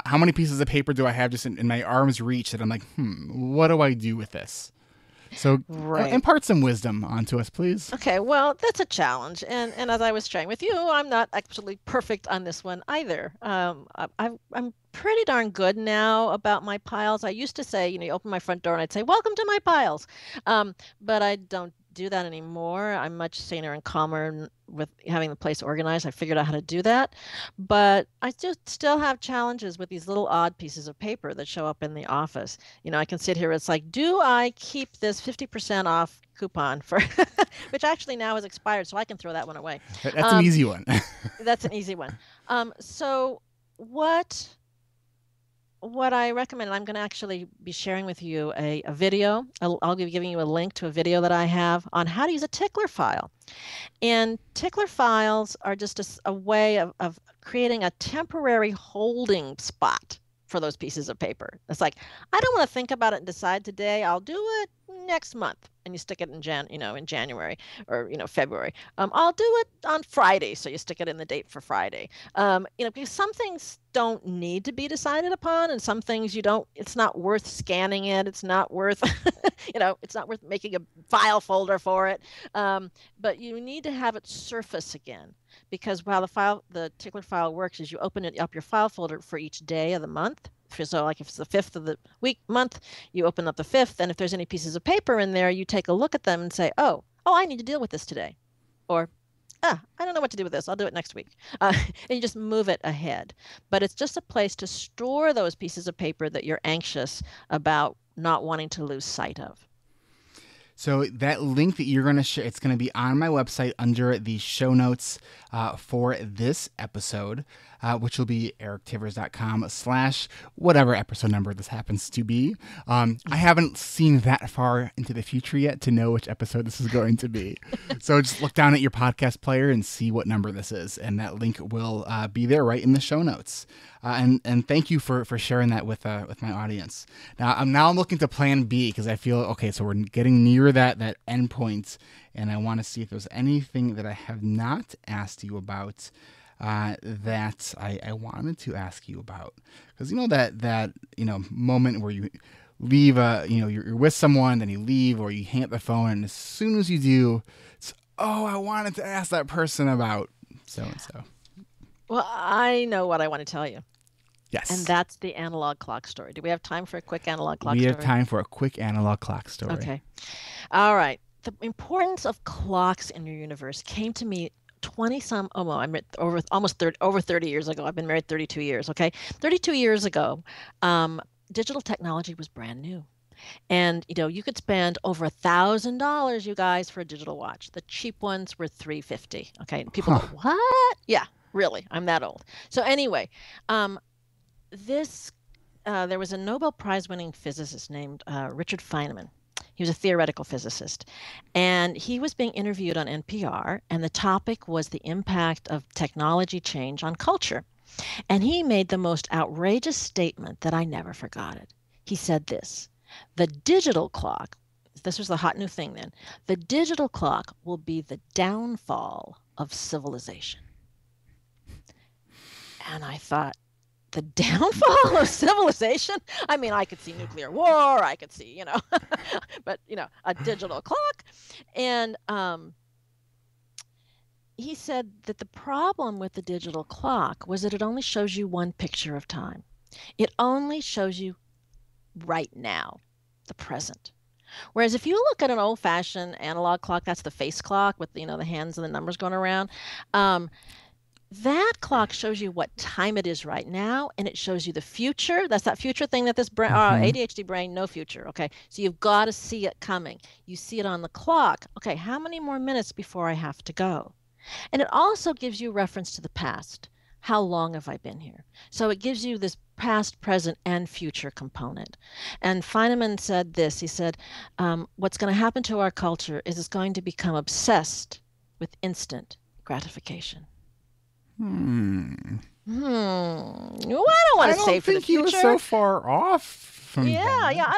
how many pieces of paper do I have just in my arm's reach that I'm like, what do I do with this? So impart some wisdom onto us, please. Okay, well, that's a challenge. And as I was sharing with you, I'm not actually perfect on this one either. I'm pretty darn good now about my piles. I used to say, you open my front door and I'd say, welcome to my piles. But I don't do that anymore. I'm much saner and calmer with having the place organized. I figured out how to do that. But I just still have challenges with these little odd pieces of paper that show up in the office. I can sit here, it's like, do I keep this 50% off coupon for, which actually now has expired, so I can throw that one away. That's an easy one. That's an easy one. So what I recommend, I'm going to actually be sharing with you a video. I'll be giving you a link to a video that I have on how to use a tickler file. And tickler files are just a way of creating a temporary holding spot for those pieces of paper. It's like, I don't want to think about it and decide today. I'll do it next month. And you stick it in January or February. I'll do it on Friday, so you stick it in the date for Friday. Because some things don't need to be decided upon, and some things you don't. It's not worth scanning it. It's not worth, it's not worth making a file folder for it. But you need to have it surface again, because while the tickler file works, is you open it up your file folder for each day of the month. So like if it's the 5th of the month, you open up the 5th, and if there's any pieces of paper in there, you take a look at them and say, oh, I need to deal with this today. Or, I don't know what to do with this. I'll do it next week. And you just move it ahead. But it's just a place to store those pieces of paper that you're anxious about not wanting to lose sight of. So that link that you're going to share, it's going to be on my website under the show notes for this episode, which will be erictivers.com/whatever episode number this happens to be. I haven't seen that far into the future yet to know which episode this is going to be. So just look down at your podcast player and see what number this is. And that link will be there right in the show notes. And thank you for sharing that with my audience. Now I'm looking to plan B because I feel, okay, so we're getting near that end point, and I want to see if there's anything that I have not asked you about that I wanted to ask you about. Because that moment where you leave, you're with someone, then you leave, or you hang up the phone, and as soon as you do, it's, I wanted to ask that person about so-and-so. Well, I know what I want to tell you. Yes. And that's the analog clock story. Do we have time for a quick analog clock story? We have time for a quick analog clock story. Okay. All right. The importance of clocks in your universe came to me 20 some, oh, well, I'm over almost 30, over 30 years ago. I've been married 32 years. Okay. 32 years ago, digital technology was brand new. And you could spend over $1,000, you guys, for a digital watch. The cheap ones were $350. Okay. And people go, Huh. what? Yeah, really. I'm that old. So anyway, um, this there was a Nobel Prize winning physicist named Richard Feynman. He was a theoretical physicist. And he was being interviewed on NPR, and the topic was the impact of technology change on culture. And he made the most outrageous statement that I never forgot it. He said this: the digital clock, this was the hot new thing then, the digital clock will be the downfall of civilization. And I thought, the downfall of civilization? I mean, I could see nuclear war, I could see, but, a digital clock. And he said that the problem with the digital clock was that it only shows you one picture of time. It only shows you right now, the present. Whereas if you look at an old-fashioned analog clock, that's the face clock with, the hands and the numbers going around. That clock shows you what time it is right now, and it shows you the future. That's that future thing that this brain, Hmm. ADHD brain, no future. Okay, so you've got to see it coming. You see it on the clock. Okay, how many more minutes before I have to go? And it also gives you reference to the past. How long have I been here? So it gives you this past, present, and future component. And Feynman said this. He said, what's going to happen to our culture is it's going to become obsessed with instant gratification. Hmm. Well, I don't want I to say don't for the think he was so future. far off from Yeah, that. yeah, I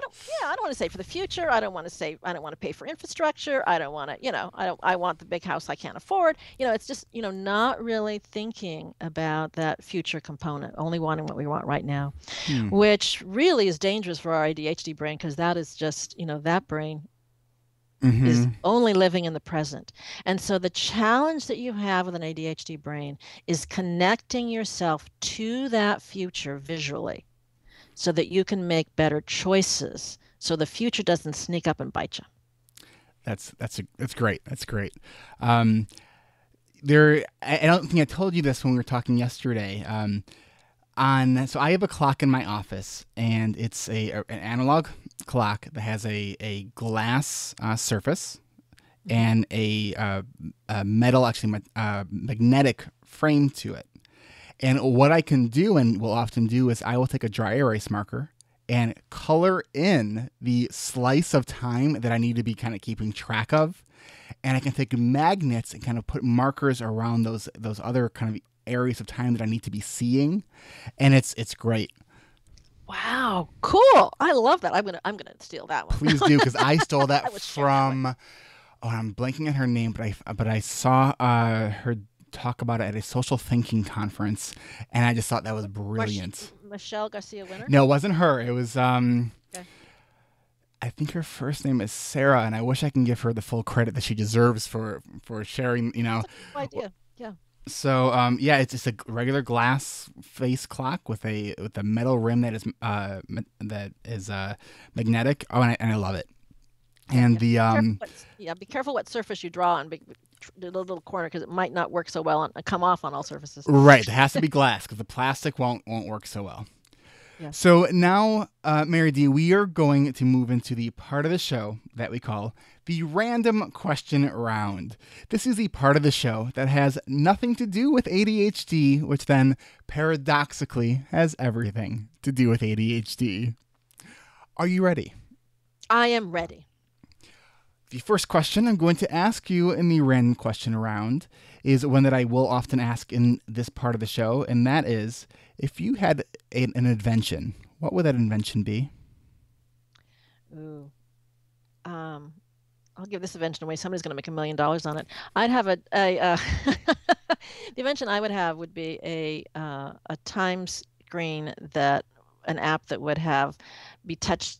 don't want to say for the future. I don't want to say I don't want to pay for infrastructure. I don't want to, I want the big house I can't afford. It's just, not really thinking about that future component, only wanting what we want right now, Hmm. which really is dangerous for our ADHD brain because that is just, that brain is Mm-hmm. only living in the present. And so the challenge that you have with an ADHD brain is connecting yourself to that future visually so that you can make better choices so the future doesn't sneak up and bite you. That's great. That's great. Um, I don't think I told you this when we were talking yesterday. On so I have a clock in my office, and it's an analog clock that has a glass surface Mhm. and a metal, actually magnetic frame to it. And what I can do and will often do is I will take a dry erase marker and color in the slice of time that I need to be kind of keeping track of. And I can take magnets and kind of put markers around those other kind of areas of time that I need to be seeing. And it's great. Wow, cool. I love that. I'm gonna steal that one. Please do, because I stole that I will share that one. from, oh, I'm blanking on her name, but I saw her talk about it at a social thinking conference, and I just thought that was brilliant. Michelle Garcia Winner. No, it wasn't her. It was Okay. I think her first name is Sarah, and I wish I can give her the full credit that she deserves for sharing. That's a cool idea. Yeah. So yeah, it's just a regular glass face clock with a metal rim that is magnetic. Oh, and I love it. Yeah, And yeah. the Be careful what surface you draw on the little corner because it might not work so well and come off on all surfaces. right, it has to be glass because the plastic won't work so well. Yeah. So now, MaryDee, we are going to move into the part of the show that we call the random question round. This is the part of the show that has nothing to do with ADHD, which then paradoxically has everything to do with ADHD. Are you ready? I am ready. The first question I'm going to ask you in the random question round is one that I will often ask in this part of the show, and that is, if you had an invention, what would that invention be? Ooh. Um, I'll give this invention away. Somebody's going to make $1 million on it. I'd have the invention I would have would be a time screen that an app that would have be touch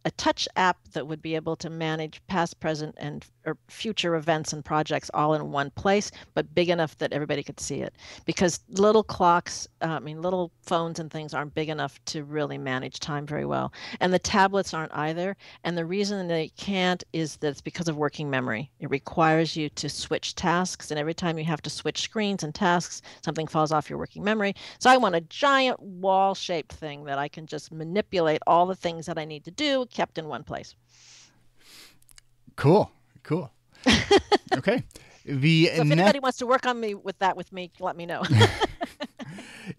a touch app that would be able to manage past, present, and or future events and projects all in one place, but big enough that everybody could see it. Because little clocks, little phones and things aren't big enough to really manage time very well. And the tablets aren't either. And the reason they can't is that it's because of working memory. It requires you to switch tasks, and every time you have to switch screens and tasks, something falls off your working memory. So I want a giant wall-shaped thing that I can just manipulate all the things that I need to do kept in one place. Cool. Okay. So if anybody wants to work on me with that with me, let me know.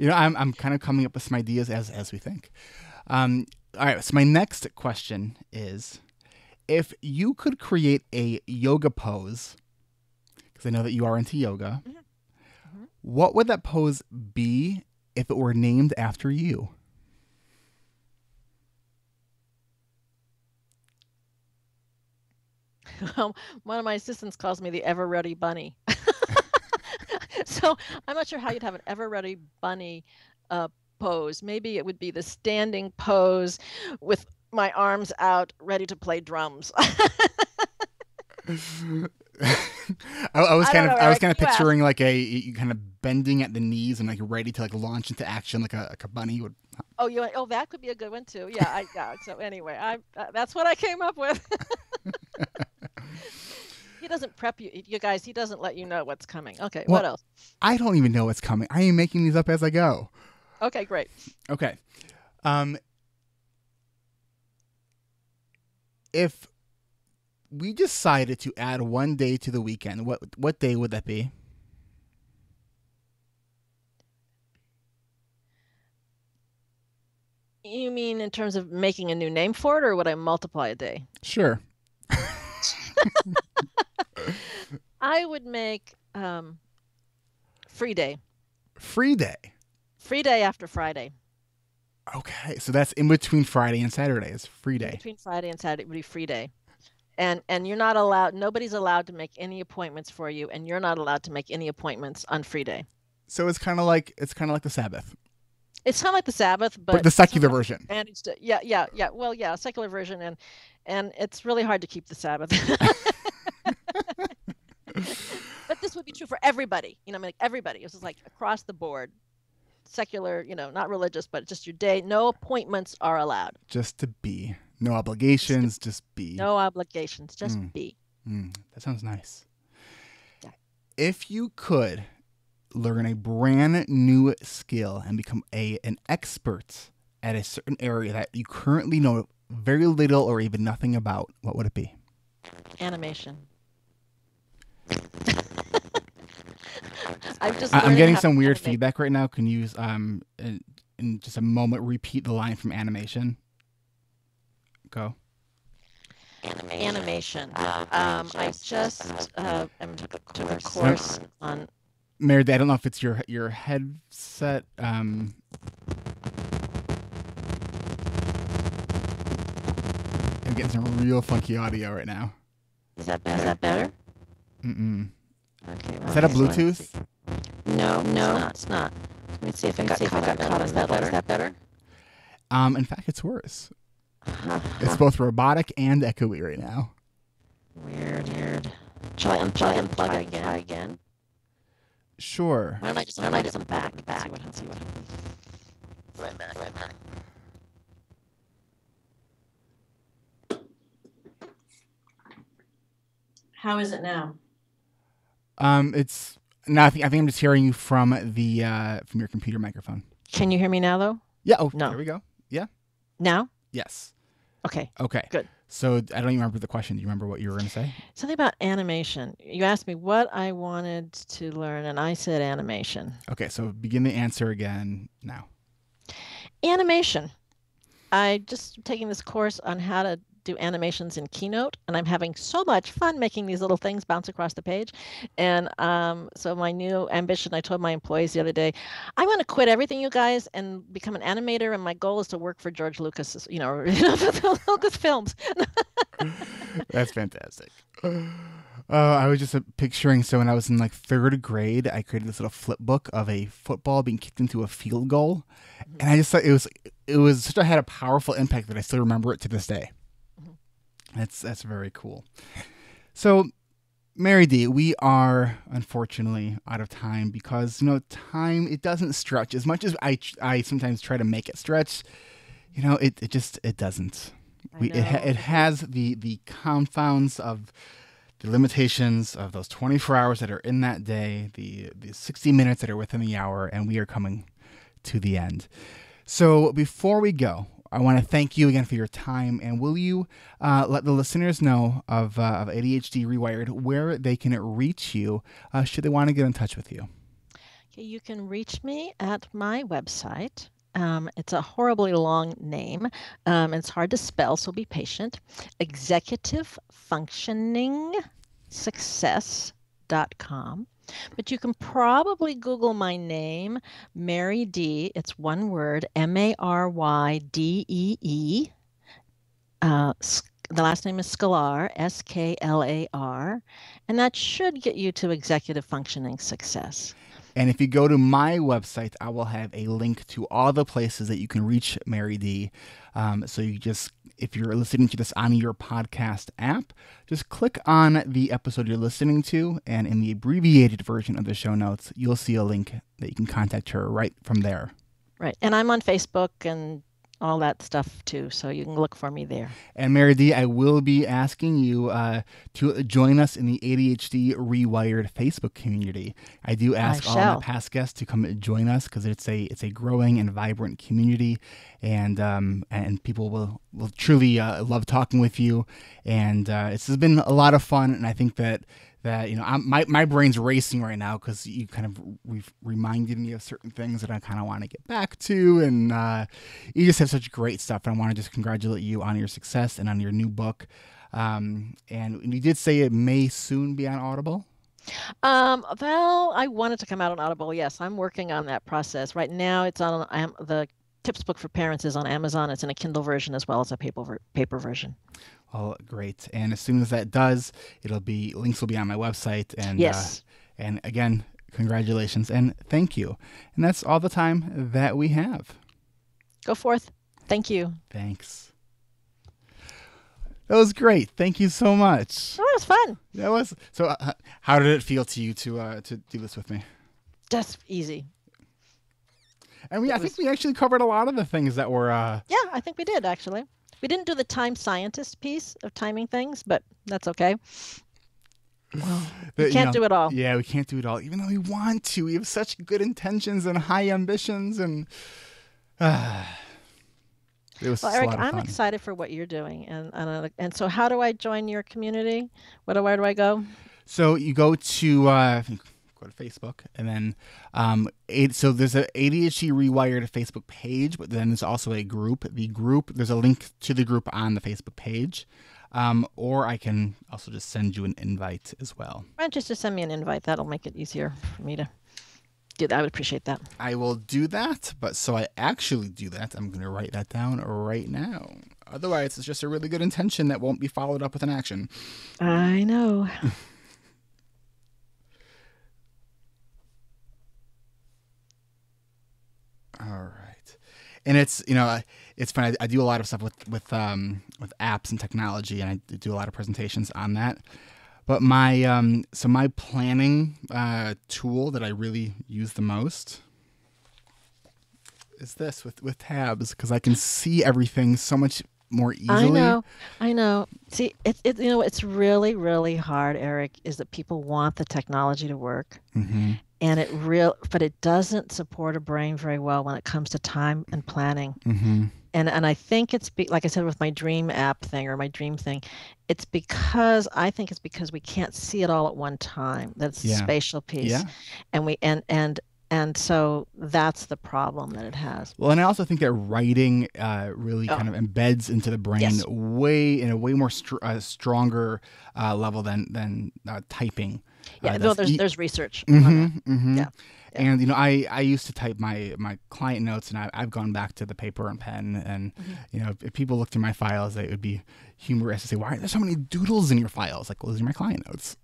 I'm kind of coming up with some ideas as we think. All right. So my next question is, if you could create a yoga pose, because I know that you are into yoga, what would that pose be if it were named after you? One of my assistants calls me the Ever Ready Bunny. So I'm not sure how you'd have an Ever Ready Bunny pose. Maybe it would be the standing pose with my arms out, ready to play drums. I was kind of picturing like you kind of bending at the knees and like ready to like launch into action like a bunny would. Oh, that could be a good one too. Yeah, So anyway, that's what I came up with. He doesn't prep you guys. He doesn't let you know what's coming. Okay, well, what else? I don't even know what's coming. I am making these up as I go. Okay, great. Okay. If we decided to add one day to the weekend, what day would that be? You mean in terms of making a new name for it, or would I multiply a day? Sure. I would make free day. Free day? Free day after Friday. Okay, so that's in between Friday and Saturday. It's free day. In between Friday and Saturday would be free day. And you're not allowed, nobody's allowed to make any appointments for you, and you're not allowed to make any appointments on free day. So it's kind of like the Sabbath. It's kind of like the Sabbath, but the secular version. Yeah. Well, yeah, secular version, and it's really hard to keep the Sabbath. But this would be true for everybody. Like everybody. It's just like across the board, secular. Not religious, but just your day. No appointments are allowed. Just to be. No obligations. Just be. No obligations. Just be. That sounds nice. Yeah. If you could learn a brand new skill and become an expert at a certain area that you currently know very little or even nothing about, what would it be? Animation. I'm getting some weird feedback right now. Can you in just a moment repeat the line from animation? Go. Animation. I just took a course on. MaryDee, I don't know if it's your headset. I'm getting some real funky audio right now. Is that better? Mm-mm. Okay. Is that a Bluetooth? No, it's not. Let me see if I got caught. Is that better? In fact, it's worse. It's both robotic and echoey right now. Weird. Shall I unplug it again? Sure. Why don't I just back? See what happens. Right back. How is it now? It's no. I think I'm just hearing you from your computer microphone. Can you hear me now, though? Yeah. Oh, no. There we go. Yeah. Now? Yes. Okay. Good. So I don't even remember the question. Do you remember what you were going to say? Something about animation. You asked me what I wanted to learn, and I said animation. Okay, so begin the answer again now. Animation. I just taking this course on how to do animations in Keynote, and I'm having so much fun making these little things bounce across the page. And so my new ambition, I told my employees the other day, I want to quit everything, you guys, and become an animator. And my goal is to work for George Lucas, Lucas Films. That's fantastic. I was just picturing, so when I was in like third grade, I created this little flip book of a football being kicked into a field goal. And I just thought it was such had a powerful impact that I still remember it to this day. That's very cool. So MaryDee, we are unfortunately out of time because time, it doesn't stretch as much as I sometimes try to make it stretch. It doesn't. I know. It has the confounds of the limitations of those 24 hours that are in that day, the 60 minutes that are within the hour, and we are coming to the end. So before we go, I want to thank you again for your time. And will you let the listeners know of ADHD reWired where they can reach you should they want to get in touch with you? Okay, you can reach me at my website. It's a horribly long name. It's hard to spell, so be patient. ExecutiveFunctioningSuccess.com. But you can probably Google my name, MaryDee. It's one word, MaryDee. The last name is Sklar, Sklar, and that should get you to executive functioning success. And if you go to my website, I will have a link to all the places that you can reach MaryDee. So if you're listening to this on your podcast app, just click on the episode you're listening to, and in the abbreviated version of the show notes, you'll see a link that you can contact her right from there. Right. And I'm on Facebook and all that stuff too, so you can look for me there. And MaryDee, I will be asking you to join us in the ADHD reWired Facebook community. I do ask all my past guests to come join us because it's a growing and vibrant community, and people will truly love talking with you. And it's been a lot of fun, and I think that my brain's racing right now because you kind of reminded me of certain things that I kind of want to get back to, and you just have such great stuff. And I want to just congratulate you on your success and on your new book. And you did say it may soon be on Audible. Well, I want it to come out on Audible. Yes, I'm working on that process right now. It's on the Tips book for parents is on Amazon. It's in a Kindle version as well as a paper version. Oh, great. And as soon as that does, links will be on my website. And yes. And again, congratulations and thank you. And that's all the time that we have. Go forth. Thank you. Thanks. That was great. Thank you so much. Oh, it was fun. That was. So how did it feel to you to do this with me? Just easy. I think we actually covered a lot of the things that were... Yeah, I think we did, actually. We didn't do the time scientist piece of timing things, but that's okay. Well, we can't do it all. Yeah, we can't do it all, even though we want to. We have such good intentions and high ambitions, and it was Well, Eric, a lot of fun. I'm excited for what you're doing. And so how do I join your community? Where do I go? So you go to... go to Facebook, and then so there's an ADHD reWired Facebook page, but then there's also a group. There's a link to the group on the Facebook page, or I can also just send you an invite as well. Why don't you just send me an invite? That'll make it easier for me to do that. I would appreciate that. I will do that, but so I actually do that, I'm going to write that down right now. Otherwise, it's just a really good intention that won't be followed up with an action. I know. All right, and it's fun. I do a lot of stuff with apps and technology, and I do a lot of presentations on that. But my planning tool that I really use the most is this with tabs, because I can see everything so much more easily. I know. See, it's really, really hard, Eric, is that people want the technology to work. Mm-hmm. But it doesn't support a brain very well when it comes to time and planning. Mm-hmm. And I think like I said with my dream app thing or my dream thing, I think it's because we can't see it all at one time. That's the spatial piece. Yeah. And so that's the problem that it has. Well, and I also think that writing really kind of embeds into the brain in a way more stronger level than typing. Yeah, there's research. Mm-hmm, mm-hmm. Yeah. And I used to type my client notes, and I've gone back to the paper and pen. And if people look through my files, it would be humorous to say, "Why are there so many doodles in your files?" Like, well, those are my client notes.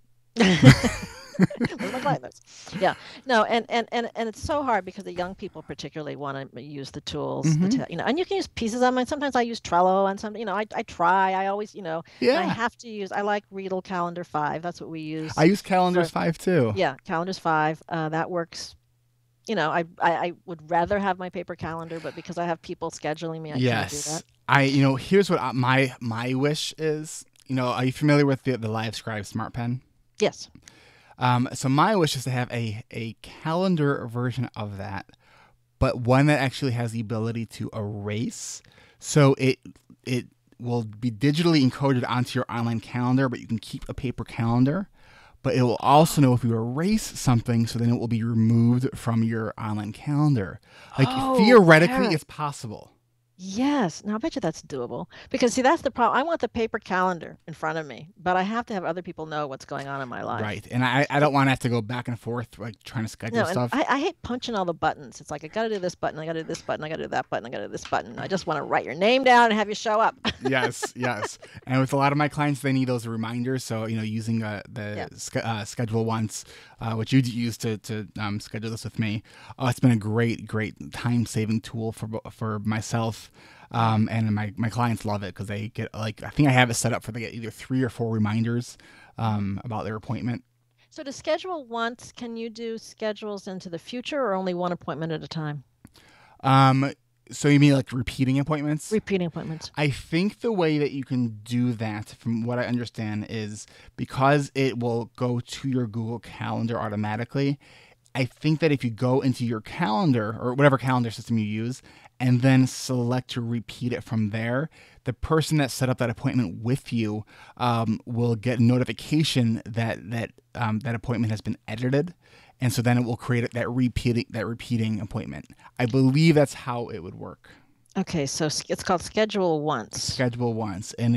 Where's my client notes? Yeah. No, and it's so hard because the young people particularly want to use the tools, Hmm. and you can use pieces of mine. Sometimes I use Trello and some, I try. I always, and I Yeah. have to use, I like Readle Calendar 5. That's what we I use use Calendars for, 5 too. yeah, Calendars 5. That works. I would rather have my paper calendar, but because I have people scheduling me, I can't do Yes. that. Here's what my wish is. Are you familiar with the Live Scribe Smart Pen? Yes. So my wish is to have a calendar version of that, but one that actually has the ability to erase. So it will be digitally encoded onto your online calendar, but you can keep a paper calendar. But it will also know if you erase something, so then it will be removed from your online calendar. Like Oh, theoretically, Eric. it's possible. Yes. Now I bet you that's doable. Because see, that's the problem. I want the paper calendar in front of me, but I have to have other people know what's going on in my life. Right. And I don't want to have to go back and forth like trying to schedule No, and stuff. I hate punching all the buttons. It's like I gotta do this button, I gotta do this button, I gotta do that button, I gotta do this button. I just want to write your name down and have you show up. Yes, yes. And with a lot of my clients, they need those reminders. So, using Yeah. schedule once, which you use to schedule this with me, it's been a great time saving tool for myself. And my clients love it because they get I think I have it set up for they get either 3 or 4 reminders about their appointment. So to schedule once, can you do schedules into the future or only one appointment at a time? Um, so you mean like repeating appointments? Repeating appointments. I think the way that you can do that, from what I understand, is because it will go to your Google Calendar automatically. I think that if you go into your calendar or whatever calendar system you use and then select to repeat it from there, the person that set up that appointment with you will get notification that appointment has been edited. And so then it will create that repeating appointment. I believe that's how it would work. Okay, so it's called schedule once. Schedule once, and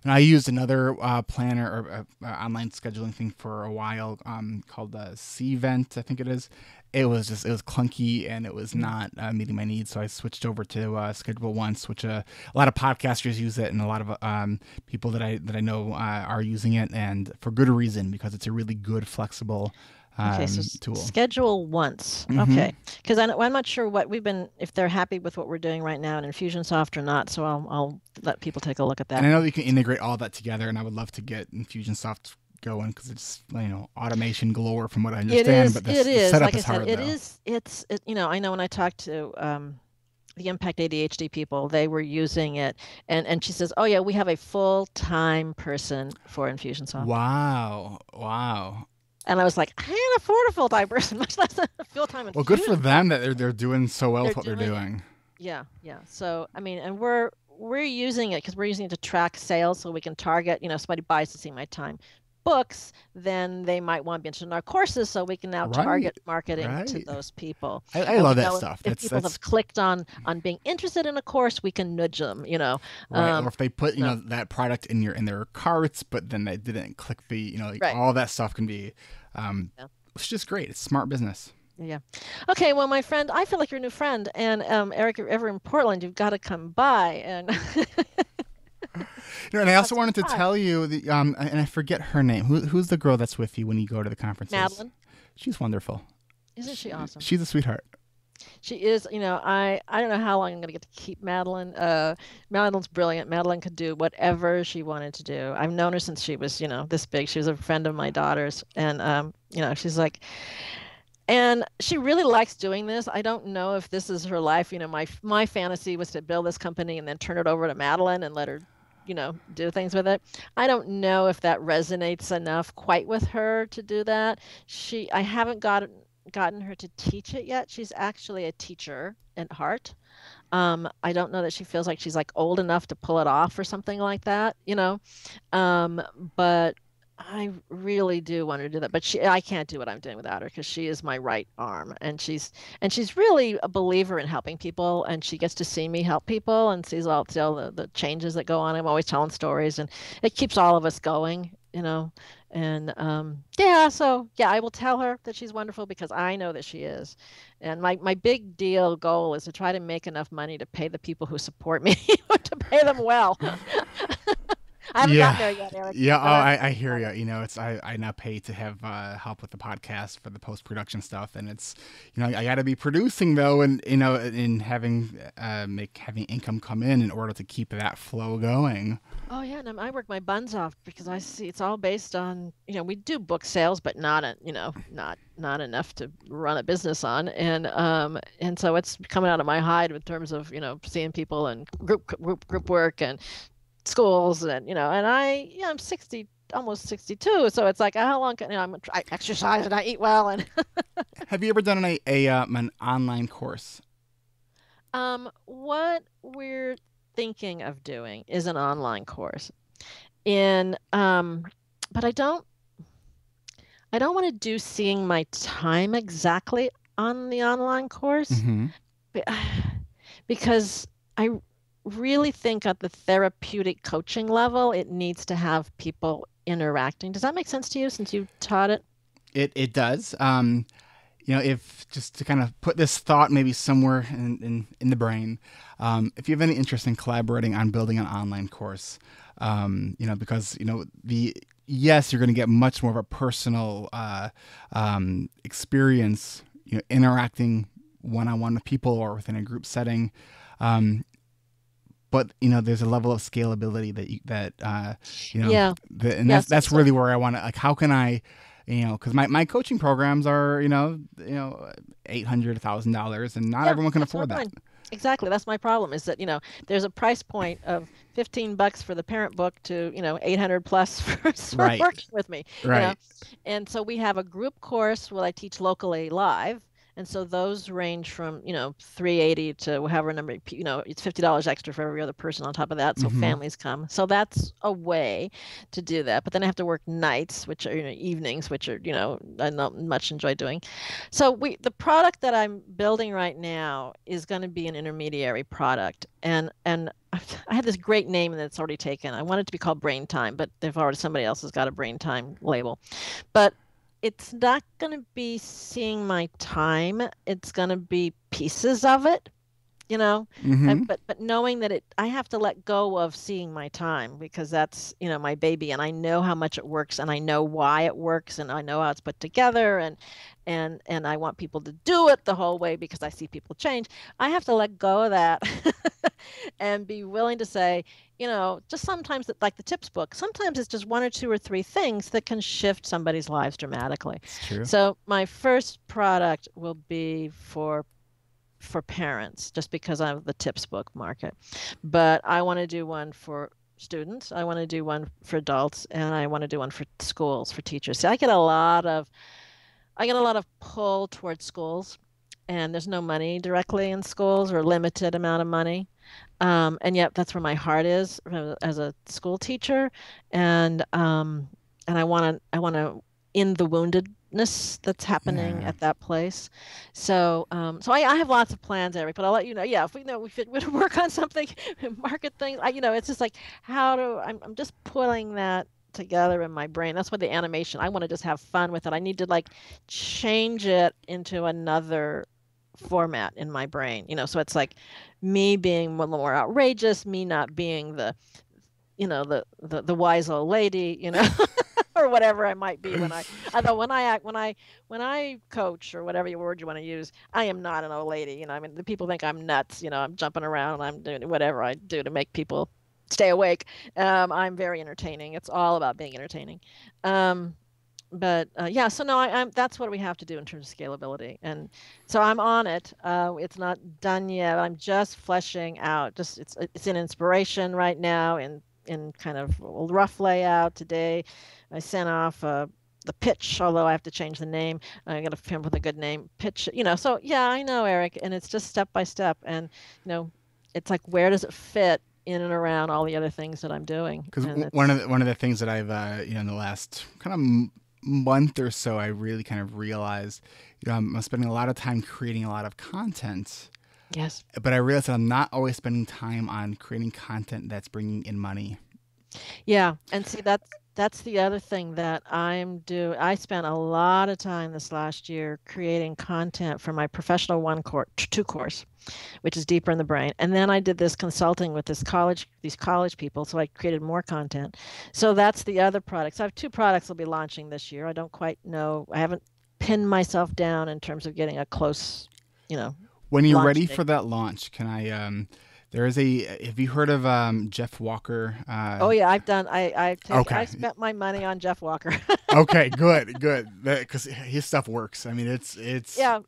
I used another planner or online scheduling thing for a while called Cvent, I think it is. It was clunky and it was not meeting my needs, so I switched over to Schedule Once, which a lot of podcasters use it, and a lot of people that I know are using it, and for good reason, because it's a really good flexible Okay, so tool. schedule once. Mm-hmm. Okay, because I'm not sure if they're happy with what we're doing right now in Infusionsoft or not. So I'll let people take a look at that. And I know you can integrate all that together, and I would love to get Infusionsoft going because it's automation galore from what I understand. But the setup like is I said, hard though. I know when I talked to the Impact ADHD people, they were using it, and she says, oh yeah, we have a full-time person for Infusionsoft. Wow. And I was like, I can't afford a full-time person, much less a full-time. Well, good for them that they're doing so well with what they're doing. Yeah. So I mean, and we're using it because we're using it to track sales, so we can target. Somebody buys to see my time books, then they might want to be interested in our courses, so we can now target marketing to those people. I love that stuff. If people have clicked on being interested in a course, we can nudge them. Right. Or if they put that product in their carts, but then they didn't click the all that stuff can be, it's just great. It's smart business. Yeah. Okay. Well, my friend, I feel like you're a new friend, and Eric, you're ever in Portland, you've got to come by and. And I also wanted to tell you and I forget her name. Who's the girl that's with you when you go to the conferences? Madeline. She's wonderful. Isn't she awesome? She's a sweetheart. She is. I don't know how long I'm going to get to keep Madeline. Madeline's brilliant. Madeline could do whatever she wanted to do. I've known her since she was, this big. She was a friend of my daughter's, and she's like. And she really likes doing this. I don't know if this is her life. My fantasy was to build this company and then turn it over to Madeline and let her, do things with it. I don't know if that resonates enough quite with her to do that. I haven't gotten her to teach it yet. She's actually a teacher at heart. I don't know that she feels like she's like old enough to pull it off or something like that, but I really do want her to do that, but I can't do what I'm doing without her because she is my right arm, and she's really a believer in helping people, and she gets to see me help people and sees all the changes that go on. I'm always telling stories, and it keeps all of us going, and I will tell her that she's wonderful because I know that she is, and my big goal is to try to make enough money to pay the people who support me to pay them well. I haven't gotten Yeah. there yet, Eric, Yeah. Oh, but I'm I working hear on you. it. I now pay to have help with the podcast for the post production stuff, and it's I got to be producing though, and and having income come in order to keep that flow going. Oh yeah, and I work my buns off because I see it's all based on, we do book sales, but not enough to run a business on, and so it's coming out of my hide in terms of, seeing people and group work and schools and I'm 60, almost 62, so it's like how long can I exercise and I eat well and Have you ever done an online course? what we're thinking of doing is an online course. In but I don't want to do seeing my time exactly on the online course Mm-hmm. be- because I really think at the therapeutic coaching level it needs to have people interacting. Does that make sense to you since you taught it? It does. If just to kind of put this thought maybe somewhere in the brain, if you have any interest in collaborating on building an online course, because the yes, you're going to get much more of a personal experience, interacting one on one with people or within a group setting. Um, but there's a level of scalability Yeah. and Yeah. that's really where I want to like. How can I, because my coaching programs are $800,000, and not Yeah, everyone can that's what afford that. mine. Exactly. That's my problem is that, there's a price point of $15 for the parent book to, 800 plus for Right, working with me, you know. right. And so we have a group course where I teach locally live. And so those range from, 380 to however number, it's $50 extra for every other person on top of that. So Mm-hmm. families come. So that's a way to do that. But then I have to work nights, which are, evenings, which are, I not much enjoy doing. So the product that I'm building right now is going to be an intermediary product, and I had this great name and it's already taken. I want it to be called Brain Time, but they've already somebody else has got a Brain Time label. But it's not going to be seeing my time. It's going to be pieces of it, you know Mm-hmm. but knowing that I have to let go of seeing my time because that's my baby, and I know how much it works and I know why it works and I know how it's put together, and I want people to do it the whole way because I see people change. I have to let go of that and be willing to say, just sometimes like the tips book, sometimes it's just one or two or three things that can shift somebody's lives dramatically. It's true. So my first product will be for parents just because I'm the tips book market. But I want to do one for students. I want to do one for adults, and I want to do one for schools, for teachers. See, I get a lot of pull towards schools, and there's no money directly in schools or limited amount of money. And yet that's where my heart is as a school teacher, and I want to end the woundedness that's happening Yeah. at that place. So I have lots of plans, Eric, but I'll let you know. Yeah, if we know we fit, we work on something, market things. It's just like I'm just pulling that together in my brain. That's why the animation. I want to just have fun with it. I need to like change it into another format in my brain. So it's like me being a little more outrageous, me not being the wise old lady, or whatever I might be although when I coach or whatever your word you want to use, I am not an old lady. I mean, the people think I'm nuts. I'm jumping around, I'm doing whatever I do to make people stay awake. I'm very entertaining. It's all about being entertaining. But yeah, so no, I'm that's what we have to do in terms of scalability, and so I'm on it. It's not done yet. I'm just fleshing out. Just it's in inspiration right now, in kind of a rough layout. Today, I sent off the pitch, although I have to change the name. I got to come up with a good name. Pitch, So yeah, I know, Eric, and it's just step by step, and it's like where does it fit in and around all the other things that I'm doing? Because And one of the things that I've in the last kind of month or so, I really kind of realized, I'm spending a lot of time creating a lot of content, yes. but I realized that I'm not always spending time on creating content that's bringing in money. Yeah, and see That's the other thing that I'm doing. I spent a lot of time this last year creating content for my professional one course, two course, which is deeper in the brain. And then I did this consulting with these college people. So I created more content. So that's the other product. So I have two products I'll be launching this year. I don't quite know. I haven't pinned myself down in terms of getting a close, you know, When you're launch ready date. for that launch, can I? There is a. Have you heard of Jeff Walker? Oh yeah, I've done. I Okay. spent my money on Jeff Walker. Okay. Good. Good. Because his stuff works. I mean, it's. Yeah,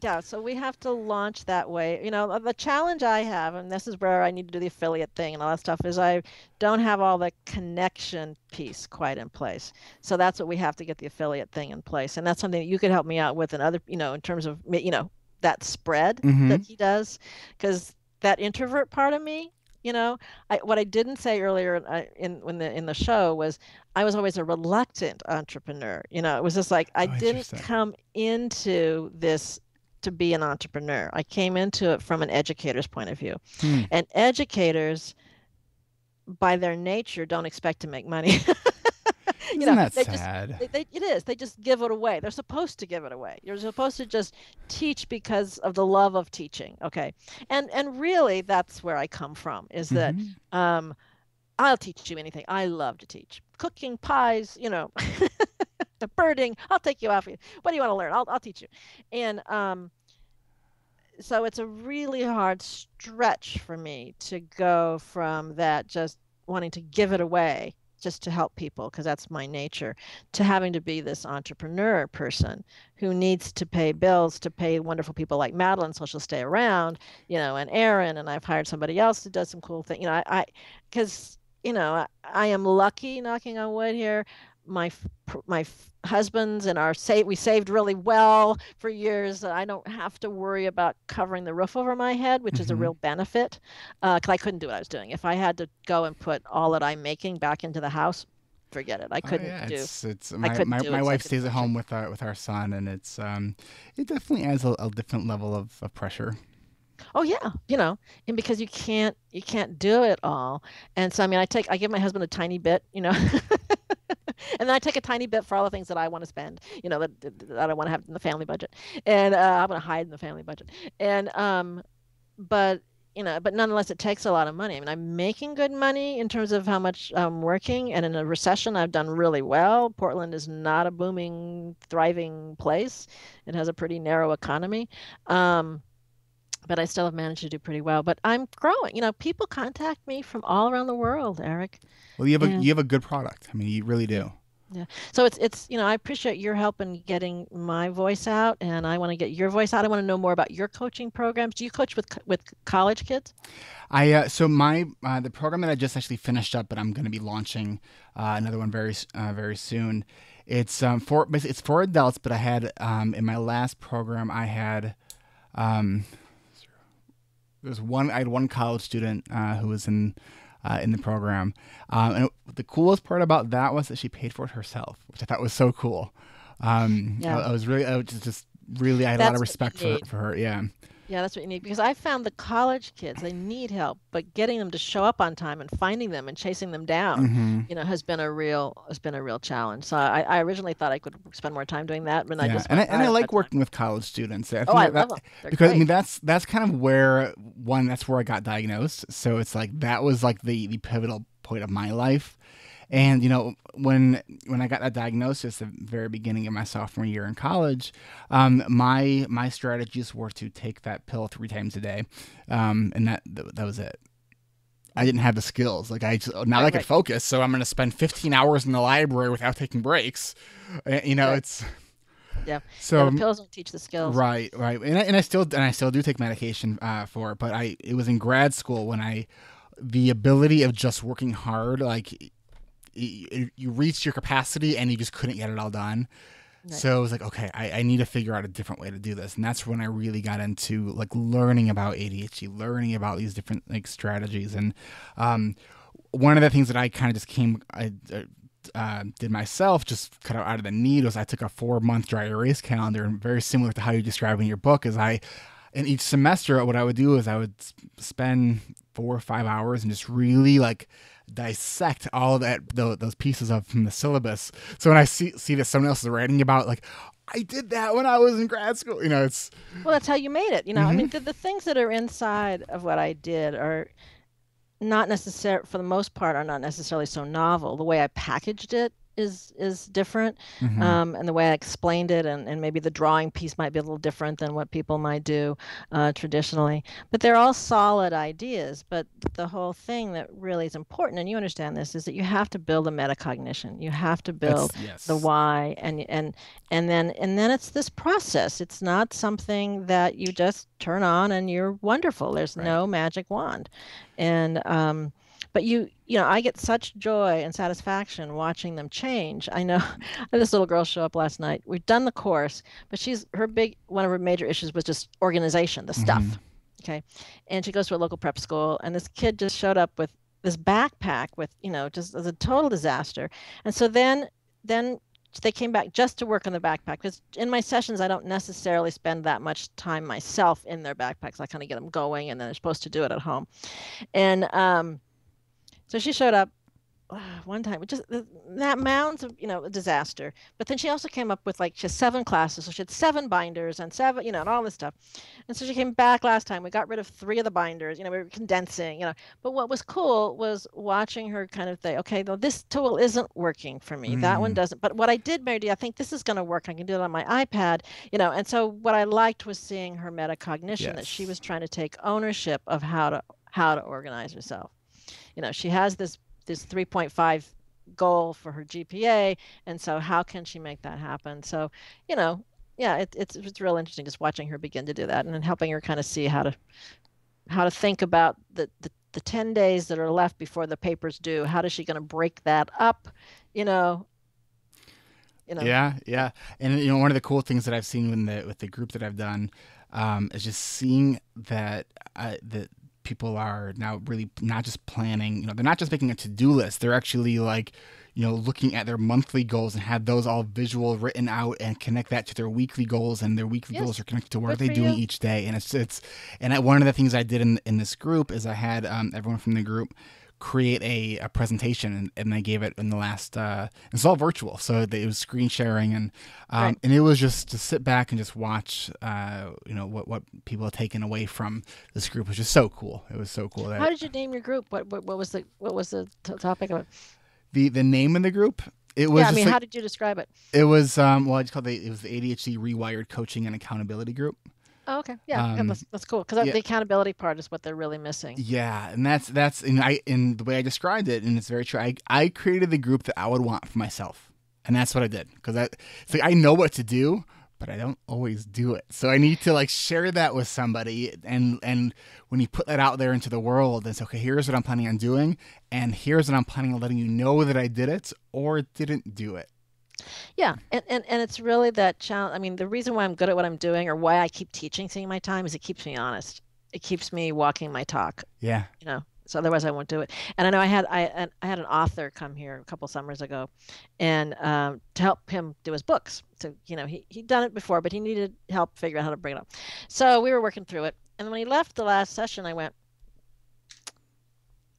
yeah, so we have to launch that way. You know, the challenge I have, and this is where I need to do the affiliate thing and all that stuff, is I don't have all the connection piece quite in place. So that's what we have to get the affiliate thing in place. And that's something that you could help me out with and other, in terms of, that spread Mm-hmm. that he does. Because that introvert part of me, what I didn't say earlier in the show was I was always a reluctant entrepreneur. It was just like I Oh, didn't interesting. come into this to be an entrepreneur. I came into it from an educator's point of view. Hmm. And educators, by their nature, don't expect to make money. Isn't that They just sad? it is. They just give it away. They're supposed to give it away. You're supposed to just teach because of the love of teaching. Okay. And really that's where I come from, is that Mm-hmm. um I'll teach you anything. I love to teach. Cooking, pies, the birding. I'll take you out. What do you want to learn? I'll teach you. And so it's a really hard stretch for me to go from that just wanting to give it away just to help people because that's my nature, to having to be this entrepreneur person who needs to pay bills, to pay wonderful people like Madeline so she'll stay around, and Aaron, and I've hired somebody else to do some cool thing. Because I am lucky, knocking on wood here. My husbands and we saved really well for years. I don't have to worry about covering the roof over my head, which is a Mm-hmm. real benefit. Because I couldn't do what I was doing. If I had to go and put all that I'm making back into the house, forget it. I Oh couldn't yeah, do. it's I my, couldn't my, do my wife executive stays at coaching. home with our son, and it definitely adds a different level of pressure. Oh yeah, and because you can't do it all. And so I mean, I give my husband a tiny bit, and then I take a tiny bit for all the things that I want to spend, that I want to have in the family budget, and I'm going to hide in the family budget. And but but nonetheless, it takes a lot of money. I mean, I'm making good money in terms of how much I'm working, and in a recession, I've done really well. Portland is not a booming, thriving place. It has a pretty narrow economy. But I still have managed to do pretty well. But I'm growing. People contact me from all around the world, Eric. Well, you And have a good product. I mean, you really yeah, do. yeah. So it's I appreciate your help in getting my voice out, and I want to get your voice out. I want to know more about your coaching programs. Do you coach with college kids? So my the program that I just actually finished up, but I'm going to be launching another one very soon. It's for basically it's for adults, but I had in my last program I had um, I had one college student who was in the program, and the coolest part about that was that she paid for it herself, which I thought was so cool. Yeah, I was just really I had a lot of that's what you respect need. for her. Yeah. Yeah, that's what you need because I found the college kids, they need help, but getting them to show up on time and finding them and chasing them down, Hmm. has been a real challenge. So I originally thought I could spend more time doing that, but I Yeah, just and found I I haven't got like time. working with college students. I Oh, think I that love them. They're because I mean great. that's kind of where that's where I got diagnosed. So it's like that was like the pivotal point of my life. And when I got that diagnosis at the very beginning of my sophomore year in college, my strategies were to take that pill 3 times a day, and that was it. I didn't have the skills. Like now Right, I could right. focus, so I'm going to spend 15 hours in the library without taking breaks. Right. It's Yeah. Yeah, so the pills don't teach the skills. right, right, and I still do take medication for it, but it was in grad school when the ability of just working hard, like you reached your capacity and you just couldn't get it all done. Right. So I was like, okay, I need to figure out a different way to do this, and that's when I really got into like learning about ADHD, learning about these different like strategies, and um, one of the things that I kind of just did myself, just kind of out of the need, was I took a 4 month dry erase calendar, and very similar to how you describe in your book, is in each semester, what I would do is I would spend 4 or 5 hours and just really like dissect all those pieces of from the syllabus. So when I see that someone else is writing about like, I did that when I was in grad school, it's Well, that's how you made it. I mm-hmm. mean, the things that are inside of what I did are not necessarily, for the most part, are not necessarily so novel. The way I packaged it is different, Mm-hmm. and the way I explained it, and maybe the drawing piece might be a little different than what people might do traditionally. But they're all solid ideas. But the whole thing that really is important, and you understand this, is that you have to build a metacognition. You have to build That's the yes. why, and then it's this process. It's not something that you just turn on and you're wonderful. There's Right. no magic wand. And but I get such joy and satisfaction watching them change. I know I had this little girl show up last night. We've done the course, but one of her major issues was just organization, the Mm-hmm. stuff. Okay. And she goes to a local prep school, and this kid just showed up with this backpack with, just as a total disaster. And so then they came back just to work on the backpack, because in my sessions I don't necessarily spend that much time myself in their backpacks. I kind of get them going, and then they're supposed to do it at home. And so she showed up one time, just that mounds of, a disaster. But then she also came up with, like, she has 7 classes, so she had 7 binders and 7, and all this stuff. And so she came back last time. We got rid of 3 of the binders. We were condensing. But what was cool was watching her kind of think, okay, though this tool isn't working for me. That one Mm. doesn't. But what I did, MaryDee, I think this is going to work. I can do it on my iPad. And so what I liked was seeing her metacognition, that she Yes. was trying to take ownership of how to organize herself. She has this 3.5 goal for her GPA, and so how can she make that happen? So, yeah, it's real interesting just watching her begin to do that, and then helping her kind of see how to think about the 10 days that are left before the paper's due. How is she going to break that up? You know, Yeah, yeah. And one of the cool things that I've seen with the group that I've done is just seeing that people are now really not just planning. They're not just making a to-do list. They're actually like, looking at their monthly goals and have those all visual written out and connect that to their weekly goals, and their weekly goals yes, are connected to what are good they for doing you. each day. And one of the things I did in this group is I had everyone from the group create a presentation, and I gave it in the last it's all virtual, so it was screen sharing, Right. and it was just to sit back and just watch what people have taken away from this group was just so cool. It was so cool How that did you name your group? What was the topic of it? the name of the group, it Yeah, was I just mean, like how did you describe it? it was I just called it was the ADHD rewired coaching and accountability group. Oh, okay. Yeah, yeah, um that's cool, because yeah. the accountability part is what they're really missing. Yeah, and that's in the way I described it, and it's very true. I created the group that I would want for myself, and that's what I did, because it's like I know what to do, but I don't always do it. So I need to like share that with somebody, and when you put that out there into the world, it's okay. Here's what I'm planning on doing, and here's what I'm planning on letting you know that I did it or didn't do it. Yeah, and it's really that challenge. I mean, the reason why I'm good at what I'm doing, or why I keep teaching Seeing My Time, is it keeps me honest. It keeps me walking my talk, Yeah. so otherwise I won't do it. And I know I had an author come here a couple summers ago, and to help him do his books. So he'd done it before, but he needed help figure out how to bring it up. So we were working through it, and when he left the last session, I went,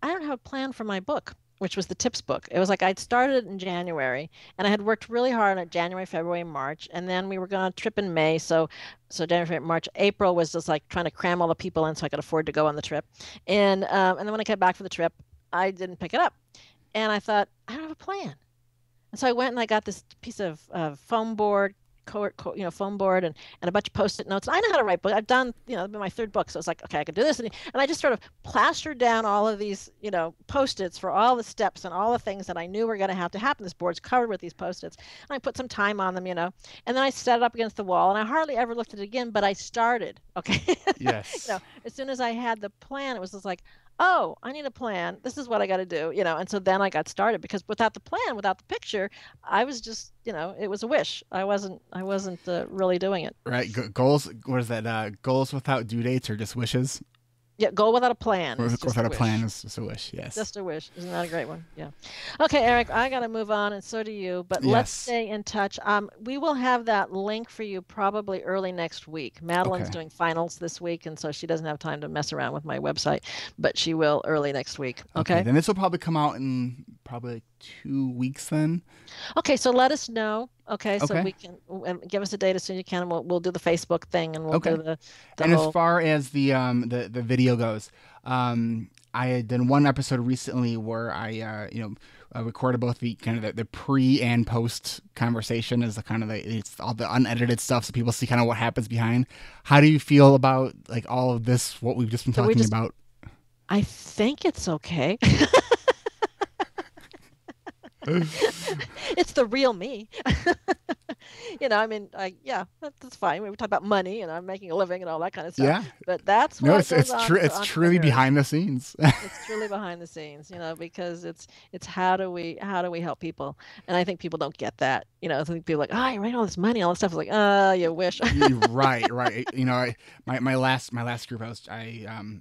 I don't have a plan for my book, which was the tips book. It was like I'd started in January, and I had worked really hard on January, February, March, and then we were going on a trip in May. So January, February, March, April was just like trying to cram all the people in so I could afford to go on the trip. And then when I came back for the trip, I didn't pick it up, and I thought, I don't have a plan. And so I went and I got this piece of foam board, foam board, and a bunch of post-it notes. I know how to write books. I've done, it'll be my 3rd book. So it's like, okay, I can do this. And I just sort of plastered down all of these, post-its for all the steps and all the things that I knew were going to happen. This board's covered with these post-its. And I put some time on them, and then I set it up against the wall, and I hardly ever looked at it again, but I started, okay? Yes. As soon as I had the plan, it was just like, oh, I need a plan. This is what I got to do, And so then I got started, because without the plan, without the picture, I was just, it was a wish. I wasn't really doing it. Right. Goals. What is that? Goals without due dates are just wishes. Yeah, goal without a plan Or is go just a without a plan wish. is just a wish. Yes. Just a wish. Isn't that a great one? Yeah. Okay, Eric, I gotta move on, and so do you. But let's Yes. stay in touch. We will have that link for you probably early next week. Madeline's Okay. doing finals this week, and so she doesn't have time to mess around with my website, but she will early next week. Okay. Okay. Then this will probably come out in probably like 2 weeks then. Okay, so let us know. Okay, so Okay. we can give us a date as soon as you can, and we'll do the Facebook thing, and we'll do Okay. the And as whole. far as the video goes, I had done one episode recently where I recorded both the kind of the pre and post conversation as the kind of it's all the unedited stuff, so people see kind of what happens behind. How do you feel about like all of this? What we've just been So we talking just. about? I think it's okay. It's the real me. I mean, yeah, that's fine. We talk about money and I'm making a living and all that kind of stuff. Yeah. But that's No, what it's goes it's on true. for It's truly entrepreneurs. behind the scenes. It's truly behind the scenes, because it's how do we help people? And I think people don't get that. I think people are like, oh, you write all this money, all this stuff. It's like, you wish. Right, right. My last group, I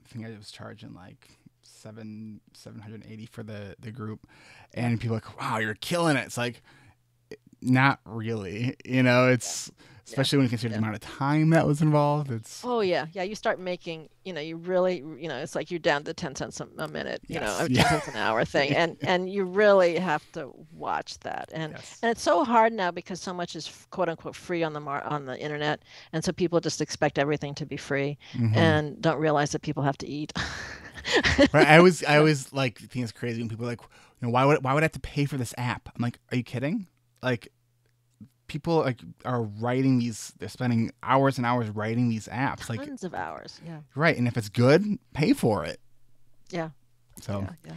think I was charging like 780 for the group, and people are like, wow, you're killing it. It's like, not really. It's Yeah, especially when you consider the yeah. amount of time that was involved. It's Oh yeah, yeah. You start making, you really, it's like you're down to 10 cents a minute, yes, or 10 yeah, cents an hour thing, and you really have to watch that. And yes, and it's so hard now because so much is quote unquote free on the internet, and so people just expect everything to be free hmm and don't realize that people have to eat. right. I always like think it's crazy when people are like, why would I have to pay for this app? I'm like, are you kidding? Like, people like are writing these, they're spending hours and hours writing these apps, like, Tons of hours. Yeah, right, and if it's good, pay for it. yeah, So, yeah, yeah.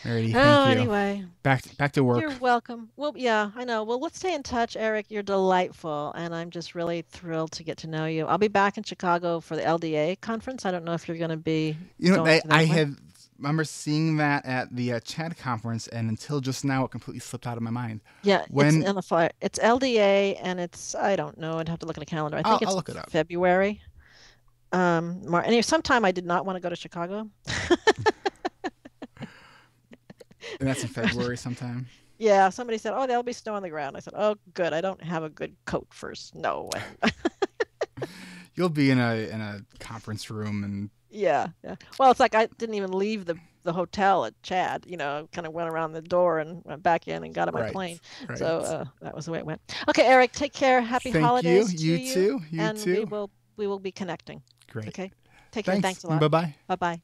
Mary, thank Oh, you. anyway. Back to work. You're welcome. Well, yeah, I know. Well, let's stay in touch, Eric. You're delightful, and I'm just really thrilled to get to know you. I'll be back in Chicago for the LDA conference. I don't know if you're going to be going to I that one. had remember seeing that at the CHAD conference, and until just now it completely slipped out of my mind. Yeah, it's When in the flyer. It's LDA, and I don't know. I'd have to look at a calendar. I think I'll it's look it up. February. Anyway, sometime I did not want to go to Chicago. And that's in February sometime. Yeah, somebody said, "Oh, there'll be snow on the ground." I said, "Oh, good. I don't have a good coat for snow." You'll be in a conference room, and Yeah, yeah. Well, it's like I didn't even leave the hotel at Chad. Kind of went around the door and went back in and got on my right, plane. So right. that was the way it went. Okay, Eric, take care. Happy Thank you. holidays to You you, too. You and we too. will we will be connecting. Great. Okay, take care. Thanks. Thanks a lot. Bye bye. Bye bye.